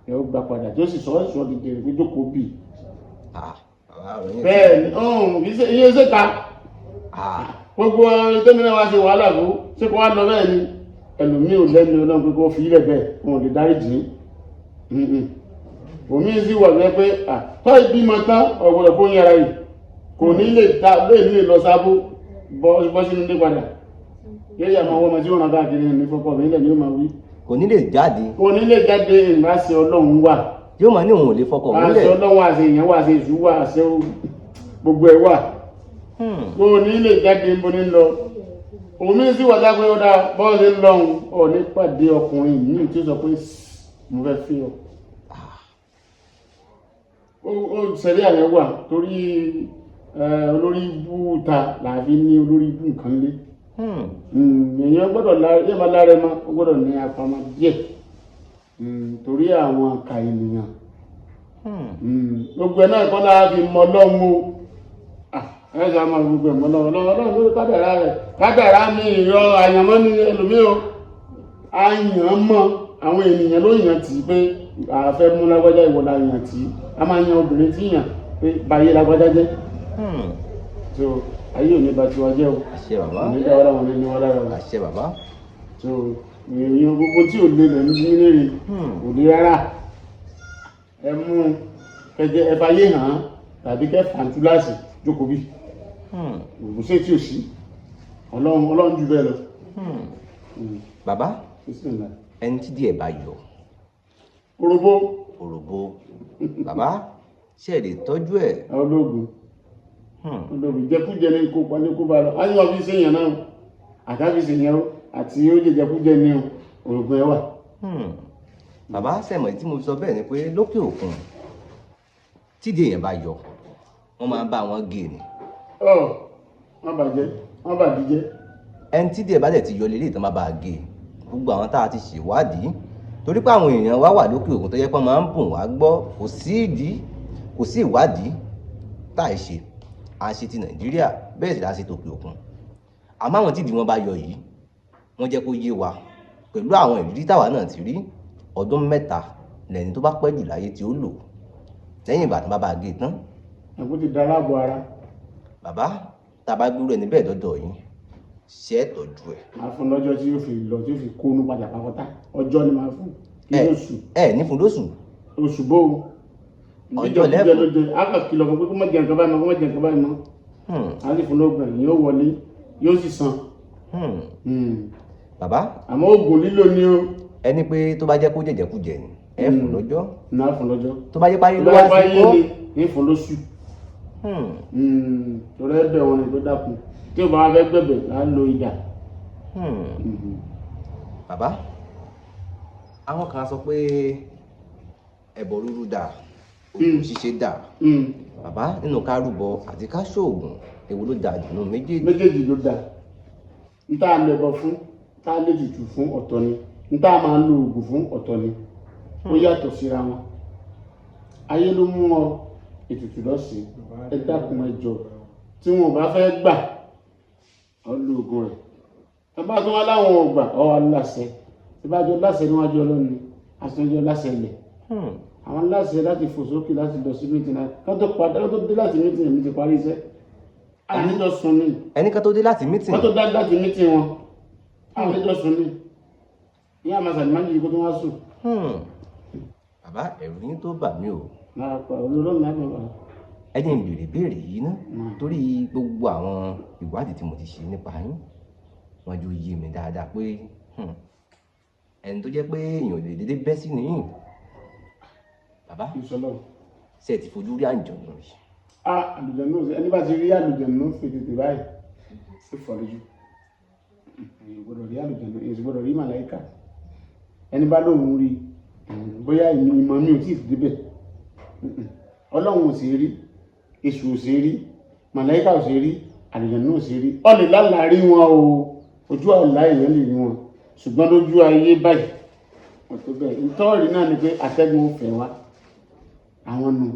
ẹ ó gba padà tí ó sì sọ ọ́ di dèrè pé jókòó bì. bẹ́ẹ̀ ni iye ṣe ka gbogbo tẹ́mínà wa ṣe wàhálà fún ṣé kó wá lọ bẹ́ẹ̀ ni ẹlòmíì ò lẹ́nu ọlọ́run pé kó fi ilẹ̀ bẹ́ẹ̀ wọn ò lè dárí jì í omi sì wà bẹ́ẹ̀ pé tọ́ ìbímọ tán ọ̀gbọ̀dọ̀ fún yàrá yìí kò ní lè lọ sábó bọ́ sínú ilé padà yẹ́yà máa wọ́n ọmọ tí wọ́n rán káàkiri ní fọ́pọ̀ mi nílẹ̀ ni ó máa wí. kò ní lè jáde. kò ní lè jáde ìbáṣe ọlọ́run wà. yóò máa ní òun ò lè fọkọ̀ múlẹ̀. àṣẹ ọlọ́run àṣẹ èèyàn wà àṣẹ ìṣú wà àṣẹ gbogbo ẹ̀ wà. kò ní lè jáde níbo ní lọ. omi sì wà sápé ó dáa bọ́ọ̀sì ń lọ́hùn ọ̀ ní pàdé ọkùnrin yìí tí ó sọ pé mo fẹ́ fi ọ. ó ṣẹlẹ̀ àyẹ̀ wà torí olórí ibú ta làbí ní olórí ibú nǹkan lé. èèyàn gbọ́dọ̀ yẹ́ máa lára ẹmọ ó gbọ́dọ̀ ní apamọ́ díẹ̀ torí àwọn àkà ènìyàn gbogbo ẹ̀ náà kọ́ lára fi mọ Ọlọ́run o ẹ̀ẹ́sì àmọ́ gbogbo ẹ̀ mọ́ Ọlọ́run lórí kádàrá rẹ̀ kádàrá mi ìrọ̀ àyànmọ́ ní ẹlòmíì o àyànmọ́ àwọn ènìyàn ló yàn tì pé àfẹ́ mú lágbájá ìwọ la yàn tì a máa yan obìnrin tí yàn pé báyé lágbájá jẹ́ so ayé òní bá tiwa jẹ́ o àṣẹ bàbá òní dáwọ́ láwọn ní wọn lára o àṣẹ bàbá so èèyàn gbogbo tí ò lè lẹ̀ ní nílé òde rárá ẹ mú kẹjẹ ẹ fàyè hàn án tàbí kẹ fàǹtúláàsì jókòó bí òbúṣe tí ò sí ọlọ́run jù bẹ́ẹ̀ lọ. bàbá ẹni tí díẹ̀ bá yọ. òròbó bàbá ṣe lè tọ́jú ẹ̀. ológun jẹkújẹ ní kópa ní kópa lọ á ní wọn fi ṣèyàn náà àtàfi ṣèyàn àti ó jẹ jẹkújẹ ní òògùn ẹwà. bàbá sẹ̀mọ̀ tí mo sọ bẹ́ẹ̀ ni pé lókè òkun tídìí èèyàn bá yọ wọ́n máa ń bá wọn gé ni. wọ́n bàjẹ́ wọ́n bàdíjẹ́. ẹni tídìí ẹ̀ bá dẹ̀ ti yọ lélẹ̀ tán máa bá a gé gbogbo àwọn tá a ti ṣèwádìí torí pé àwọn èèyàn wá wà lókè òkun tó yẹ pé wọ́n máa ń bùn wá gbọ́ kò sí ìwádìí tá a ṣe a ṣe ti Nàìjíríà bẹ́ẹ̀ sì la ṣe tòkè òkun àmọ́ àwọn tídìí wọn bá yọ yìí wọ́n jẹ́ kó yé wa pẹ̀lú àwọn ìrírí táwa náà ti rí ọdún 3 lẹ́ni tó bá pẹ́ jù láyé tí ó lò lẹ́yìn ìgbà tó bá bá a gé tán. ẹ̀kú ti dára bọ̀ ara. bàbá tá a bá gbúrò ẹni bẹ́ẹ̀ dọ́dọ̀ yín ṣe é tọ́jú ẹ̀. máa fún lọ́jọ́ tí yóò fi lọ tí yóò fi kónú padà pápátá ọjọ́ ni máa fún kí lóṣù. ní fún lóṣù. oṣù bó ọjọ́ lẹ́fún. ló jẹ á kà kìlọ̀ fún pé kó má jẹ nǹkan báyìí mọ́ kó má jẹ nǹkan báyìí mọ́. á sì fún lóògùn ẹ̀yìn yóò wọlé yóò sì san. bàbá. àmọ́ oògùn lílò ni o. ẹni pé tó bá jẹ́ kó jẹ̀jẹ̀kújẹ ni ẹ fún lọ́jọ́. náà fún lọ́jọ́. tó bá jẹ́ páyé ló wá sí kó. ní fún lóṣù. torí ẹ̀bẹ̀ wọn ni tó dákun tí o bá wá fẹ́ gbẹ̀bẹ̀ á lo idà. bàbá àwọn kan sọ pé ẹbọ rúrú dà òògùn ṣíṣe dà bàbá nínú ká rúbọ àti ká ṣoògùn èwo ló dà jù nínú méjèèjì. méjèèjì ló dà n tá a lẹbọ fún tá a lè tutù fún ọ̀tọ̀ ni n tá a máa lo oògùn fún ọ̀tọ̀ ni ó yàtọ̀ síra wọn ayé ló mú ọ ètùtù lọ́sìn ẹ dákun ẹ jọ tí wọn ò bá fẹ́ gbà ọ lo oògùn rẹ̀ tọ́ba tó wá láwọn ọgbà ọ aláṣẹ tí bá jọ láṣẹ níwájú ọlọ́run ni aṣojú láṣẹ lẹ̀ àwọn láṣẹ láti fò sókè láti lọ sí mítìn náà ká tó padà ká tó dé láti mítìn èmi ti parí iṣẹ́ àníjọ sùn ní. ẹni ká tó dé láti mítìn. ká tó dá láti mítìn wọn àníjọ sùn ní ìyá àmàṣà ní máa ń yí kó tó wá sùn. bàbá ẹ̀rù yín tó bà mí o. máa pa olóró mi lábẹ́ wa. ẹ jẹ́ n béèrè béèrè yìí ná torí gbogbo àwọn ìwádìí tí mo ti ṣe nípa yín wọ́n jọ yé mi dáadáa pé ẹni tó jẹ́ pé èèyàn lè dédé bẹ́ sí nìyí. bàbá ṣe ti fojú rí àlùjọ̀nnú rí. àlùjọ̀nnú ẹni bá ti rí àlùjọ̀nnú fi tètè báyìí sí fọlójú èyí gbọ́dọ̀ rí àlùjọ̀nnú èyí gbọ́dọ̀ rí màláìka ẹni bá lóun rí bóyá ìmọ̀ mi ò tí ì débẹ̀ ọlọ́run ò sì rí èṣù ò sì rí màláíkà ò ṣe rí àlùjànnú ò ṣe rí ọ̀lẹ̀ lálàárí wọn o ojú àlá èèyàn lè rí wọn ṣùgbọ́n lójú ayé báyìí ọ̀tọ̀ bẹ́ẹ̀ ìtọ́ọ̀rí náà ni pé atẹ́gùn ò fẹ́ wá àwọn nù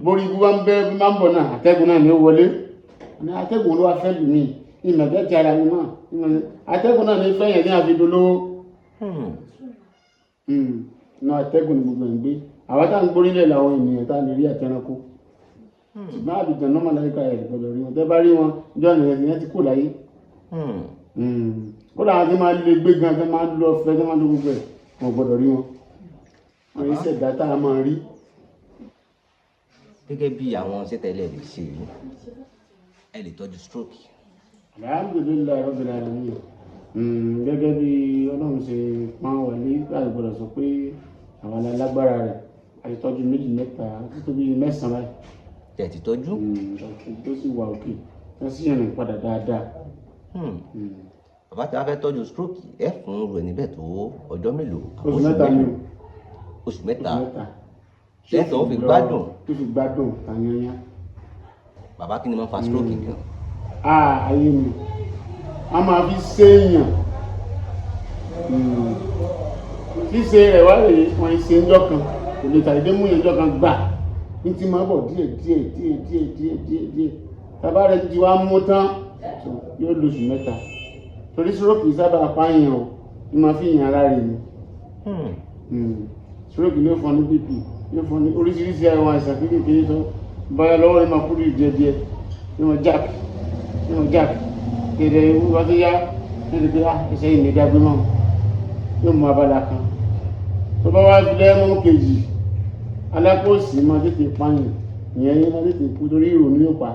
borí bí wọ́n bẹ́ bí máa ń bọ̀ náà atẹ́gùn náà ni ó wọlé atẹ́gùn ló wá fẹ́ lù mí ìmọ̀tẹ́ ti ara mi náà atẹ́gùn náà ní fẹ́yìn ní àfidolówó náà atẹ́gùn ni gbogbo ẹ̀ ń gbé àwọn tá à ń gbórílẹ̀ làwọn ènìyàn tá a lè rí àtẹranko ṣùgbọ́n àbìtàn náà màláíkà ẹ̀ gbọ́dọ̀ rí wọn tẹ́ bá rí wọn ìjọ ìrìn ti kú láyé ó làwọn tí máa lè gbé gan tó máa lọ fẹ́ tó máa lọ gbogbo ẹ̀ wọn gbọ́dọ̀ rí wọn wọn yìí ṣẹ̀dá tá a máa rí. gẹ́gẹ́ bí àwọn ṣẹ́tẹ̀lẹ̀ lè ṣe yìí ẹ lè tọ́jú stroke. alhamdulilayi rabbil alamin gẹ́gẹ́ bí ọlọ́run ṣe pọ́n wọlé láì gbọ́dọ̀ sọ pé àwọn alágbára rẹ̀ àti tọ́jú méjì mẹ́ta tó bí mẹ́sàn-án báyìí. tẹ̀ ti tọ́jú. tó sì wà òkè tó sì yẹn padà dáadáa. bàbá tí a fẹ́ tọ́jú stroke ẹ fún irú ẹ̀ níbẹ̀ tó ọjọ́ mélòó. oṣù mẹ́ta ni o. oṣù mẹ́ta. lẹ́tọ̀ ó fi gbádùn. tó fi gbádùn tàyányá. bàbá kí ni wọ́n fa stroke gan. ayé mi a máa fi séèyàn ṣíṣe rẹ̀ wá rèé wọ́n ṣe ń jọ́ kan kò lè tàbí mú ìjọ kan gbà ní ti máa bọ̀ díẹ̀ tàbá rẹ̀ ti wá mú tán yóò lóṣù mẹ́ta torí stroke yìí sábà pààyàn o ní máa fi yàn ara rẹ̀ ni stroke ló fọ́ ní bp ló fọ́ ní oríṣiríṣi àwọn àìsàn kékeré tó báyà lọ́wọ́ ní máa kúrò díẹ̀díẹ̀ ní wọ́n jack kéde wọ́n tó yá níbi pé ẹsẹ̀ yìí ní dágbé mọ́ yóò mú abala kan tó bá wá fi lẹ́mú kejì alákòósì máa tètè pààyàn ìyẹn yẹn máa tètè kú torí ìrònú yóò pa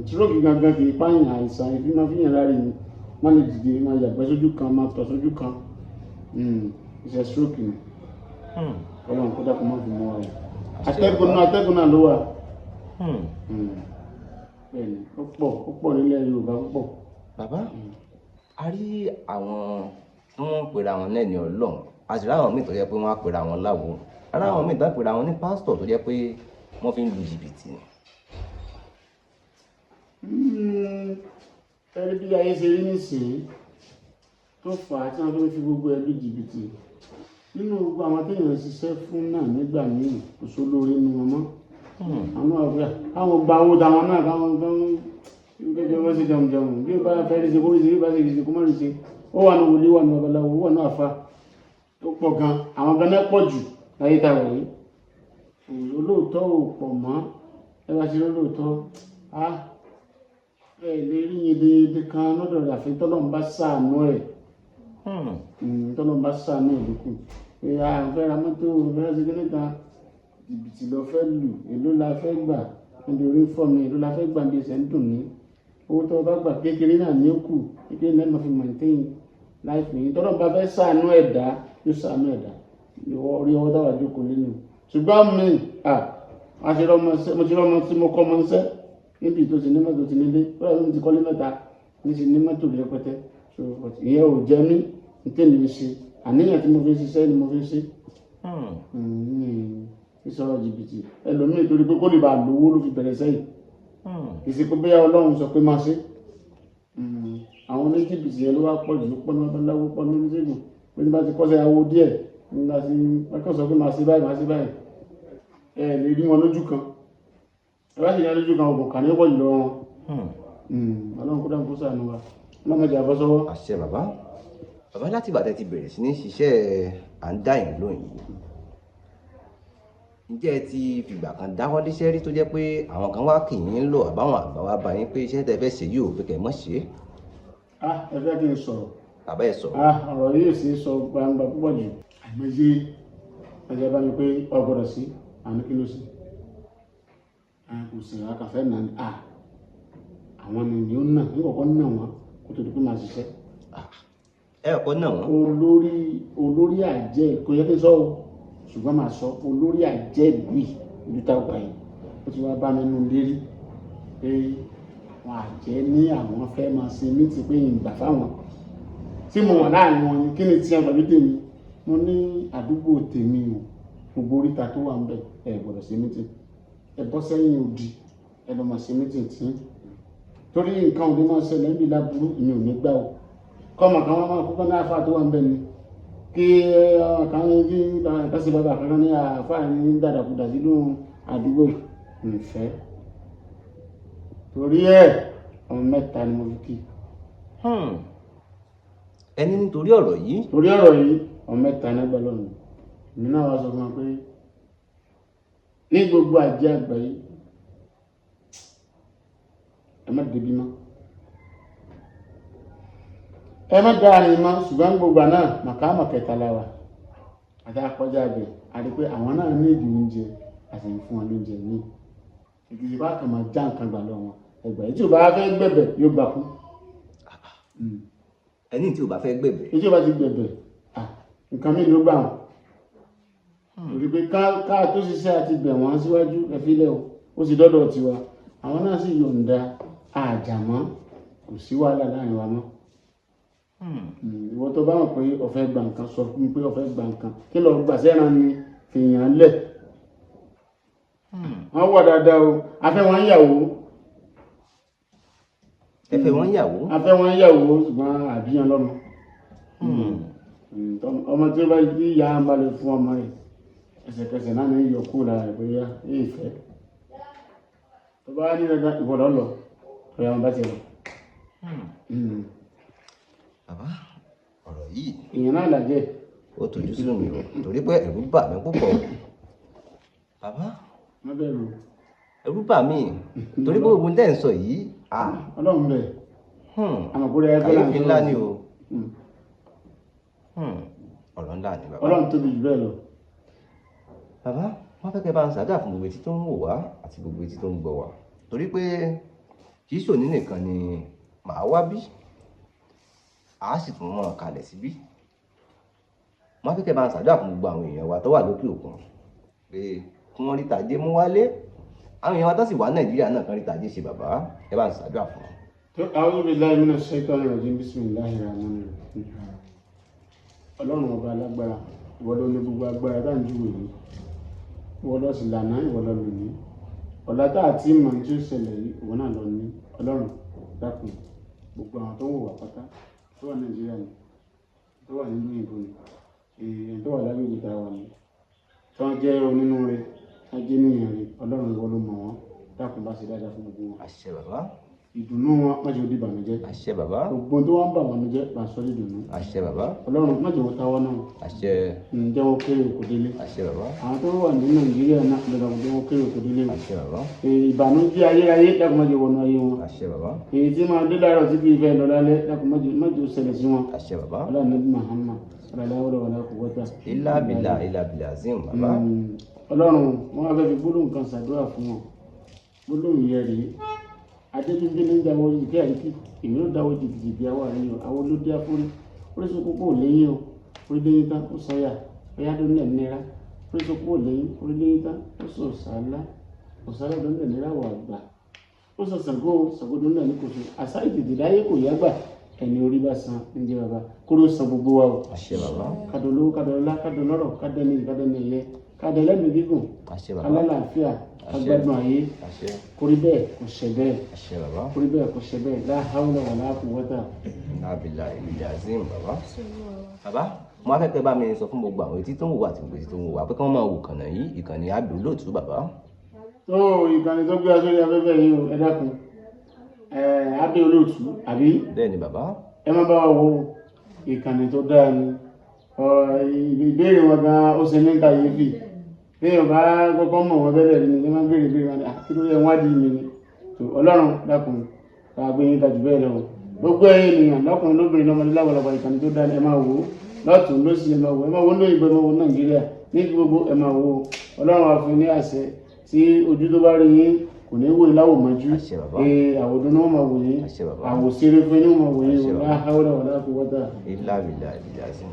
stroke gangan kì í pààyàn àìsàn ìfi máa fi yàn láre ni má lè dìde máa yàgbẹ́ sójú kan máa tọ̀ sójú kan iṣẹ́ stroke ni ọlọ́run kó dàpọ̀ má fi mọ́ wa rẹ̀ atẹ́gùn náà ló wà bẹ́ẹ̀ni ó pọ̀ nílẹ̀ Yorùbá púpọ̀. bàbá a rí àwọn tí wọ́n ń pera wọn náà ní Ọlọ́run a sì ráwọn míì tó jẹ́ pé wọ́n á pera wọn láwo ara àwọn míì tó ń pera wọn ní pásítọ̀ tó jẹ́ pé wọ́n fi ń lu jìbìtì ni. ẹni bí ayé ṣe rí nísìnyí tó fà á tí wọ́n fi gbogbo ẹ lu jìbìtì nínú gbogbo àwọn téèyàn ṣiṣẹ́ fún náà nígbà míì kò sólórí nu wọn mọ́ àwọn ọ̀gá àwọn gba owó táwọn náà káwọn gẹ́gẹ́ wọ́n ṣe jẹun bí ó bá fẹ́ rí ṣe kó rí ṣe bí ó bá ṣe rí ṣe kó má rí ṣe ó wà ní wòlíì wà ní babaláwo ó wà ní àfa tó pọ̀ gan àwọn gan náà pọ̀ jù láyé tá a wà yìí olóòótọ́ ò pọ̀ mọ́ ẹ bá ṣe olóòótọ́ ẹ lè rí yedeyede kan lọ́dọ̀ rẹ̀ àfi tọ́lọ́run bá ṣàánú ẹ̀ tọ́lọ́run bá ṣàánú ẹ̀ lókù pé fẹ́ ra mọ́tò fẹ́ ṣe kí níta jìbìtì lọ fẹ́ lù èló la fẹ́ gbà nítorí fọ́ mi èló la fẹ́ gbà bí ẹsẹ̀ ń dùn mí owó tó bá gbà kékeré náà ní ó kù kékeré náà máa fi maintain life yìí tọ́lọ́run bá fẹ́ ṣàánú ẹ̀dá yóò ṣàánú ẹ̀dá orí ọwọ́ dáwà jókòó lẹ́nu ṣùgbọ́n mi mo ti rọ́mọ tí mo kọ́ ọmọ ńṣẹ́ níbi tó ti ní mọ́tò ti nílé bọ́lá ló ti kọ́lé mẹ́ta ní ti ní mọ́tò rẹpẹtẹ ìyẹn ò jẹ́ mí ní tèmi ń ṣe àníyàn tí mo fi ṣiṣẹ́ ni mo fi ṣe ìsọ̀rọ̀ jìbìtì ẹlòmíì torí pé kó lè bá lówó ló fi bẹ̀rẹ̀ sẹ́yìn ìsìnkú bóyá Ọlọ́run sọ pé máa ṣe àwọn oníjìbìtì yẹn ló wá pọ̀ jù pọ̀ ní babaláwo pọ̀ ní oníṣègùn pé nígbà tí kọ́sẹ̀ awo díẹ̀ nígbà tí wọ́n kàn sọ pé máa ṣe báyìí ẹ lè rí wọn lójú kan ẹ bá sì yàn lójú kan ọ̀gbọ̀n kàn ní pọ̀ jù lọ wọn Ọlọ́run kó dáhùn kó ṣàánú wa ọlọ́mọdé àbọ́sọ́wọ́. àṣẹ bàbá láti ìgbà tẹ́ ti bẹ̀rẹ̀ sí ní ṣiṣẹ́ à ń dá ìlú lóyìn ǹjẹ́ ẹ ti fìgbà kan dáwọ́ léṣẹ́ rí tó jẹ́ pé àwọn kan wá kì í lọ àbáwọn àgbà wa bá yín pé iṣẹ́ tẹ́ fẹ́ ṣe yóò fi kẹ́ mọ́ ṣe. ẹ fẹ́ kí n sọ̀rọ̀. bàbá ẹ sọ̀rọ̀. ọ̀rọ̀ yóò sì sọ gbangba púpọ̀ jù àìmọye ẹ̀jẹ̀ bá mi pé ọgbọ́dọ̀ sí àmì kí ló sí kò sí àkàfẹ́ náà àwọn ènìyàn náà nígbàkọ́ náà wọn kó tó di pé máa ṣiṣẹ́. ẹ ọkọ náà wọn. olórí àjẹ́ kò yẹ kí n sọ o ṣùgbọ́n màá sọ olórí àjẹ́ ìlú ìlú táwọn yìí ó ti wá bá mi nù lérí pé wọn àjẹ́ ní àwọn fẹ́ máa ṣe ní ti pé ìgbà fáwọn tí mo wà láàrin wọn kí ni tí a gbàgbé tèmi mo ní àdúgbò tèmi o gbogbo oríta tó wà ń bẹ ẹ gbọ́dọ̀ ṣe mítì ẹ bọ́ sẹ́yìn odi ẹ lọ mọ̀ sí mítìn tí torí nǹkan òde máa ṣẹlẹ̀ níbi láburú ìyẹn ò ní gbà ó kọ́mọ kan wọ́n máa kókó ní àfa tó wà ń bẹ̀ ni kí kan kí kásì bàbá kankan ní àfa ní dàdàkudà sínú àdúgbò ìfẹ́ torí ọmọ mẹ́ta ni mo fi kí. ẹni nítorí ọ̀rọ̀ yìí. torí ọ̀rọ̀ yìí ọmọ mẹ́ta nígbà lọ́nà èmi náà wá sọ fún wa pé ní gbogbo àjẹ́ àgbáyé ẹ má débi mọ́ ẹ má dáàrin mọ́ ṣùgbọ́n gbogbo àná màkàmà kẹta la wà àti akọjá abẹ àti pé àwọn náà ní ìdí oúnjẹ àti fún wọn lóúnjẹ ní ìdíje bá kàn máa já nǹkan gbà lọ wọn ẹgbẹ́ tí o bá fẹ́ gbẹ̀bẹ̀ yóò gbà kú. ẹni tí o bá fẹ́ gbẹ̀bẹ̀. tí o bá ti gbẹ̀bẹ̀ nǹkan mi ló gbà wọn. torí pé ká tó ṣiṣẹ́ àti bẹ̀ wọ́n síwájú ẹ̀fílẹ̀ ó sì dọ́dọ̀ tiwa àwọn náà sì yọ̀ǹda àjàmọ́ kò sí wàhálà láàrin wa mọ́. ìwọ tó bá wọn pé o fẹ́ gba nǹkan sọ fún mi pé o fẹ́ gba nǹkan kí lọ gbà sẹ́ran ni fìyàn lẹ̀. wọ́n wà dáadáa o afẹ́ wọn yàwó. ẹfẹ́ wọn yàwó. afẹ́ wọn yàwó ṣùgbọ́n àbíyàn lọ́mọ. ọmọ tí ó bá yí ìyá ń balẹ̀ fún ọmọ rẹ̀ ẹsẹ̀kẹsẹ̀ náà ní yọkú lára rẹ̀ bóyá èyí fẹ́ tó bá ní dandan ìwọ̀lọ́ lọ ọ̀yà wọn bá ti lọ. bàbá ọ̀rọ̀ yìí. èèyàn náà làjẹ́. ó tójú sínú mi o torí pé ẹ̀rù bà mí púpọ̀. bàbá. má bẹ̀rù. ẹ̀rù bà mí torí pé ogun tẹ́ ń sọ yìí. ọlọ́run bẹ̀. àmọ̀kúrẹ́ ẹgbẹ́ kàyéfì ńlá ni o. ọ̀rọ̀ ńlá ni bàbá. ọlọ́run tóbi jù bẹ́ẹ̀ lọ. bàbá wọn fẹ́ kẹ́ bá ń ṣàdúrà fún gbogbo etí tó ń wò wá àti gbogbo etí tó ń gbọ́ wá torí pé kì í ṣòní nìkan ni màá wá bí a sì tún mọ̀ kalẹ̀ síbí wọn fẹ́ kẹ́ bá ń ṣàdúrà fún gbogbo àwọn èèyàn wa tó wà lókè òkun pé kí wọ́n rí tàjé mú wálé àwọn èèyàn wa tó sì wà nàìjíríà náà kan rí tàjé ṣe bàbá ẹ bá ń ṣàdúrà fún wọn. A'udhu billahi minash shaitani rajim bismillahir rahmanir rahim. ọlọ́run ọba alágbára ìwọ ló ní gbogbo agbára tá à ń júwèé yìí ìwọ lọ sí lànà ìwọ lọ lò ní ọ̀la tá àti ìmọ̀ tí ó ṣẹlẹ̀ yìí ìwọ náà lọ ní ọlọ́run dákun gbogbo àwọn tó ń wò wá pátá tó wà nàìjíríà ni tó wà nínú ìbò ni èèyàn tó wà lágbègbè tá a wà ní tó ń jẹ́ onínú rẹ tó ń jẹ́ níyàn rẹ ọlọ́run ìwọ ló mọ̀ wọ́n dákun bá ṣe dáadáa fún gbogbo wọn. àṣẹ bàbá. ìdùnnú wọn má jẹ́ ó di ìbànújẹ́. àṣẹ bàbá. gbogbo tó wá ń bà wọn jẹ́ bá sọ ní ìdùnnú. àṣẹ bàbá. ọlọ́run má jẹ́ ó táwọ́ náà. àṣẹ. ǹjẹ́ wọn kéré òkú délé. àṣẹ bàbá. àwọn tó wà ní nàìjíríà náà lọ́dọ̀ ǹjẹ́ wọn kéré òkú délé. àṣẹ bàbá. ìbànújẹ́ ayérayé dákun má jẹ́ wọnú ayé wọn. àṣẹ bàbá. èyí tí máa dé láàárọ̀ tí kì í fẹ́ lọ lálẹ́ dákun má jẹ́ ó ṣẹlẹ̀ sí wọn. àṣẹ bàbá. ọlọ́run nàbí Muhammad sallallahu alaihi wa sallam. ilá bìlà azim bàbá. ọlọ́run wọn wá fẹ́ fi gbólóhùn kan ṣàdúrà fún wọn gbólóhùn yẹn rèé adébíyí ní ìdáwọ́ yìí kí àríkì èmi ló dáwọ́ jìbìjìbì àwọn àríyàn àwọn olóde afórí oríṣi kókó ò léyìn o orí léyìn tán ó sọyà ẹyà tó ń lẹ̀ nira oríṣi kókó ò léyìn orí léyìn tán ó sọ òsàlá tó ń lẹ̀ nira wà gbà ó sọ Ṣàngó tó ń lẹ̀ ní kòtò àṣà ìtètè dáyé kò yá gbà ẹni orí bá san níjẹ bàbá kóró san gbogbo wa o. àṣẹ bàbá. kàdólówó kàdọ́lá kàdọ́lọ́rọ̀ kàdẹ́ni ẹ̀yẹ kàdẹ́lẹ́nu gígùn alálàáfíà agbádùn ayé kórí bẹ́ẹ̀ kò ṣe bẹ́ẹ̀ kórí bẹ́ẹ̀ kò ṣe bẹ́ẹ̀ la hawla wala quwwata. nàbìlà ìlú azim bàbá. bàbá mo á fẹ́ kẹ́ bá mi sọ fún gbogbo àwọn etí tó ń wò àti gbogbo etí tó ń wò wá pé kí wọ́n máa wò kànáà yìí ìkànnì Àbí Olóòtú bàbá. tó ìkànnì tó gbé aṣọ ní afẹ́fẹ́ yìí o ẹ dákun Àbí Olóòtú àbí. bẹ́ẹ̀ ni bàbá. ẹ má bá wa wo ìkànnì tó dáa ni ìbéèrè wọn gan ó ṣe ní kàyéfì téèyàn bá kọ́kọ́ mọ̀ wọ́n bẹ́rẹ̀ ni ẹ máa ń béèrè wọn ni kí ló yẹ wádìí mi ni tó ọlọ́run dákun ká gbé yín tajú bẹ́ẹ̀ lọ gbogbo ẹ̀yin ènìyàn lọ́kùnrin lóbìnrin lọ́mọdé láwọlọ́wọ́ ìkànnì tó dáa ẹ máa wò ó lọ́tún lósì ẹ máa wò ó lóyìnbó ẹ máa wò ó Nàìjíríà ní gbogbo ẹ máa wò ó ọlọ́run á fún ní àṣẹ tí ojú tó bá rí yín kò ní wò láwò mọ́jú àwòdún náà máa wò yín àwòṣeré fún yín máa wò yín la hawla wala quwwata. ilá bìlà sí.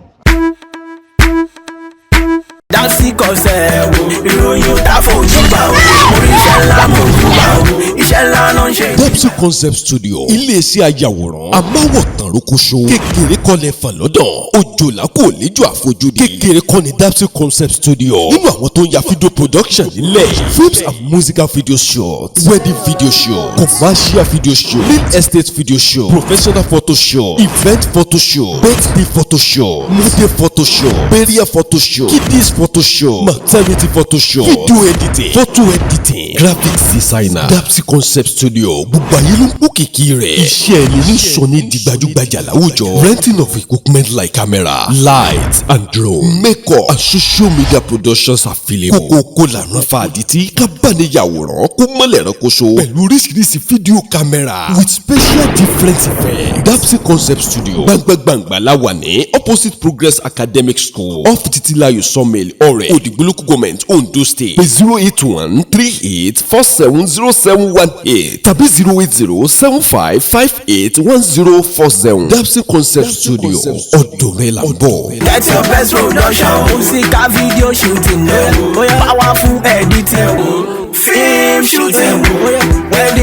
Dásí kọsẹ̀ wo ìròyìn ò dá fojú bá o oríṣẹ́ ńlá mo jù bá o. iṣẹ́ ńlá ló ń ṣe. Dapsy Concept Studio iléeṣẹ́ ayàwòrán amáwọ̀tàn rókóṣó kékeré kọ́lẹ̀ fà lọ́dọ̀ òjòlá kò léjò àfojúdi kékeré kọ́ ni Dapsy Concept Studio nínú àwọn tó ń ya fídíò production nílẹ̀ films and musical video shots wedding video show commercial video show real estate video show professional photo show event photo show birthday photo show model photo show burial photo show kiddies photo show maternity photo show video editing photo editing graphics designer Dapsy Concept Studio gbogbo ayé ló ń kó kìkì rẹ̀ iṣẹ́ ẹni ní sọ ní di gbajúgbajà láwùjọ renting of equipment like camera lights and drone makeup and social media productions available kókó lànà fàdítì kábàániyàwòrán kó mọ́lẹ̀ ránkoṣo pẹ̀lú oríṣiríṣi fídíò camera with special different effects Dapsy Concept Studio gbàngbàngbà la wà ní opposite Progress Academic School off Titilayo Sawmill Ọ̀rẹ́ Òdìgbò Local Government Ondo State pé 08138470718 tàbí 08075581040 Dapsy Concept Studio ọ̀dọ̀ rẹ̀ là ń bọ̀. Get your best production, musical video shooting, powerful editing, film shooting, wedding